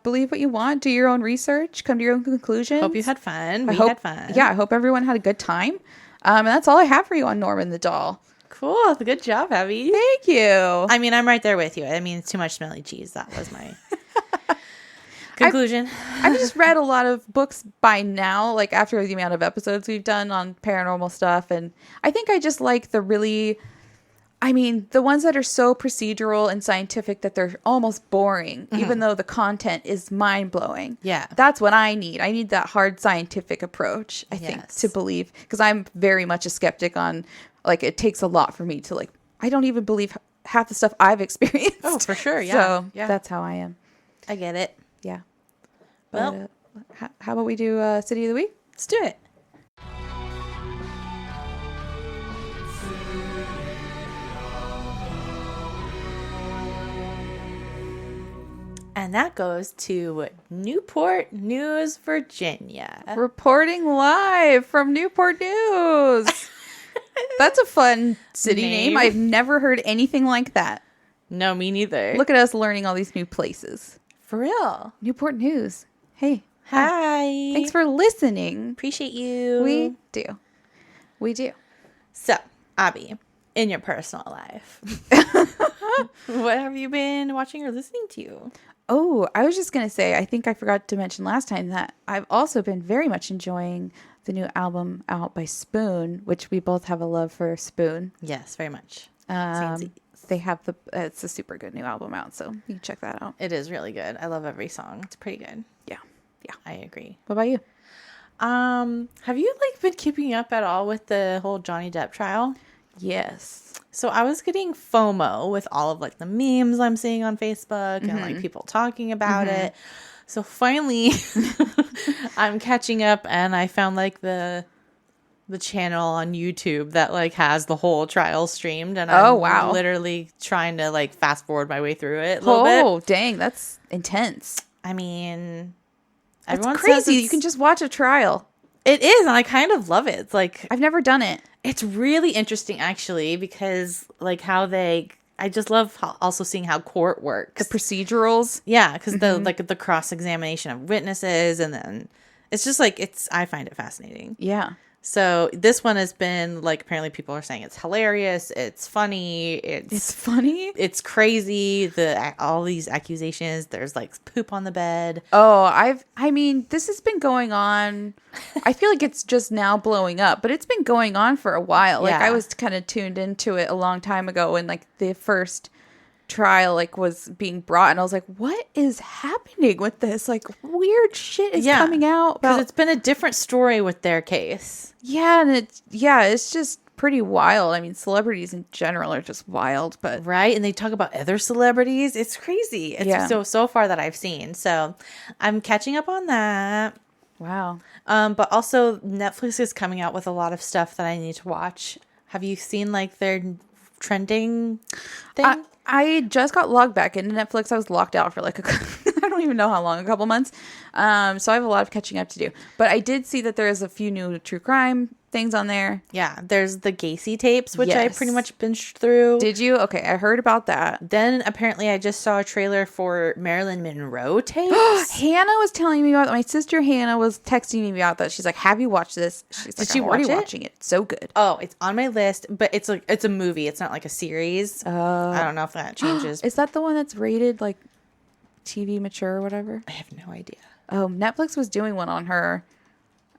believe what you want, do your own research, come to your own conclusions. Hope you had fun. We had fun. Yeah, I hope everyone had a good time. And that's all I have for you on Norman the doll. Cool. Good job, Abby. Thank you. I mean, I'm right there with you. I mean, it's too much smelly cheese. That was my conclusion. I've just read a lot of books by now, like after the amount of episodes we've done on paranormal stuff. And I think I just like the ones that are so procedural and scientific that they're almost boring, even though the content is mind-blowing. Yeah. That's what I need. I need that hard scientific approach, I think, to believe. Because I'm very much a skeptic on, like, it takes a lot for me to, like, I don't even believe half the stuff I've experienced. Oh, for sure, yeah. So that's how I am. I get it. Yeah. Well. But, how about we do City of the Week? Let's do it. And that goes to Newport News, Virginia. Reporting live from Newport News. That's a fun city name. I've never heard anything like that. No, me neither. Look at us learning all these new places. For real. Newport News. Hey. Hi. Thanks for listening. Appreciate you. We do. So, Abby, in your personal life, what have you been watching or listening to? Oh, I was just going to say, I think I forgot to mention last time that I've also been very much enjoying the new album out by Spoon, which we both have a love for Spoon. Yes, very much. They have it's a super good new album out, so you can check that out. It is really good. I love every song. It's pretty good. Yeah. I agree. What about you? Have you been keeping up at all with the whole Johnny Depp trial? Yes. So I was getting FOMO with all of the memes I'm seeing on Facebook and people talking about it. So finally I'm catching up and I found the channel on YouTube that has the whole trial streamed and I'm literally trying to fast forward my way through it a little bit. Oh, dang, that's intense. I mean, Everyone It's says crazy. You can just watch a trial. It is, and I kind of love it. It's like I've never done it. it's really interesting actually because like how they. I just love also seeing how court works. The procedurals. Yeah, because the cross examination of witnesses, and then it's just like I find it fascinating. Yeah. So this one has been like apparently people are saying it's hilarious, it's funny, It's funny. it's crazy. All these accusations. There's like poop on the bed. Oh, I mean, this has been going on. I feel like it's just now blowing up, but it's been going on for a while. Like Yeah. I was kind of tuned into it a long time ago when like the first trial like was being brought, and I was like, what is happening with this? Like weird shit is coming out because about. it's been a different story with their case. Yeah, and it's just pretty wild. I mean, celebrities in general are just wild, but Right, and they talk about other celebrities. It's crazy. It's so far that I've seen. So I'm catching up on that. wow. But also Netflix is coming out with a lot of stuff that I need to watch. Have you seen like their trending thing? I just got logged back into Netflix. I was locked out for like I don't even know how long, a couple months. So I have a lot of catching up to do. But I did see that there is a few new true crime things on there. Yeah, there's the Gacy tapes, which I Yes. pretty much binged through. Did you? Okay, I heard about that. Then apparently I just saw a trailer for Marilyn Monroe tapes. Hannah was telling me about that. My sister Hannah was texting me about that. She's like, "Have you watched this?" She's like, she "I'm already watch it? watching it. It's so good." Oh, it's on my list, but it's a movie. It's not like a series. I don't know if that changes. Is that the one that's rated like TV mature or whatever? I have no idea. Oh, Netflix was doing one on her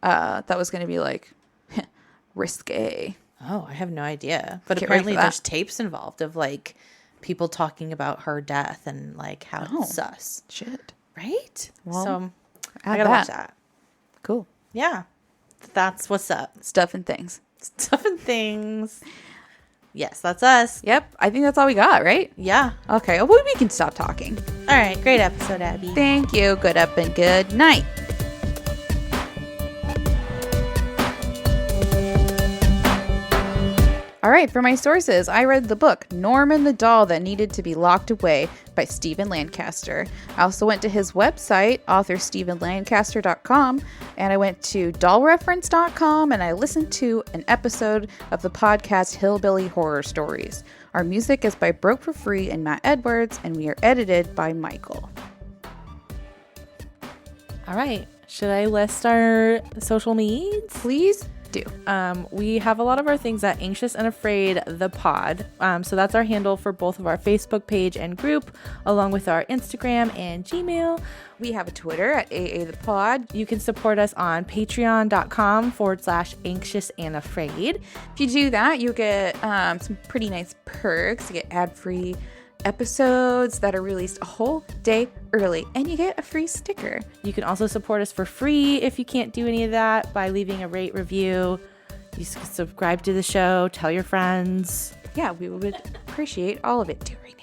that was going to be like risque. Oh, I have no idea. But Get ready apparently for that. there's tapes involved of like people talking about her death and like how it's sus. Shit. Right? Well, So I add gotta watch that. that. Cool. Yeah. That's what's up. Stuff and things. Stuff and things. Yes, that's us. Yep. I think that's all we got, right? Yeah. Okay. Well, we can stop talking. All right. Great episode, Abby. Thank you. Good up and good night. All right, for my sources, I read the book Norman the Doll That Needed to Be Locked Away by Stephen Lancaster. I also went to his website, authorstephenlancaster.com, and I went to dollreference.com, and I listened to an episode of the podcast Hillbilly Horror Stories. Our music is by Broke for Free and Matt Edwards, and we are edited by Michael. All right. Should I list our social needs? Please do. We have a lot of our things at Anxious and Afraid the Pod. So that's our handle for both of our Facebook page and group, along with our Instagram and Gmail. We have a Twitter at AA the Pod. You can support us on patreon.com/anxious and afraid. If you do that, you get some pretty nice perks. You get ad-free episodes that are released a whole day early, and you get a free sticker. You can also support us for free if you can't do any of that by leaving a rate review. You subscribe to the show, tell your friends. Yeah, we would appreciate all of it. Do it right now.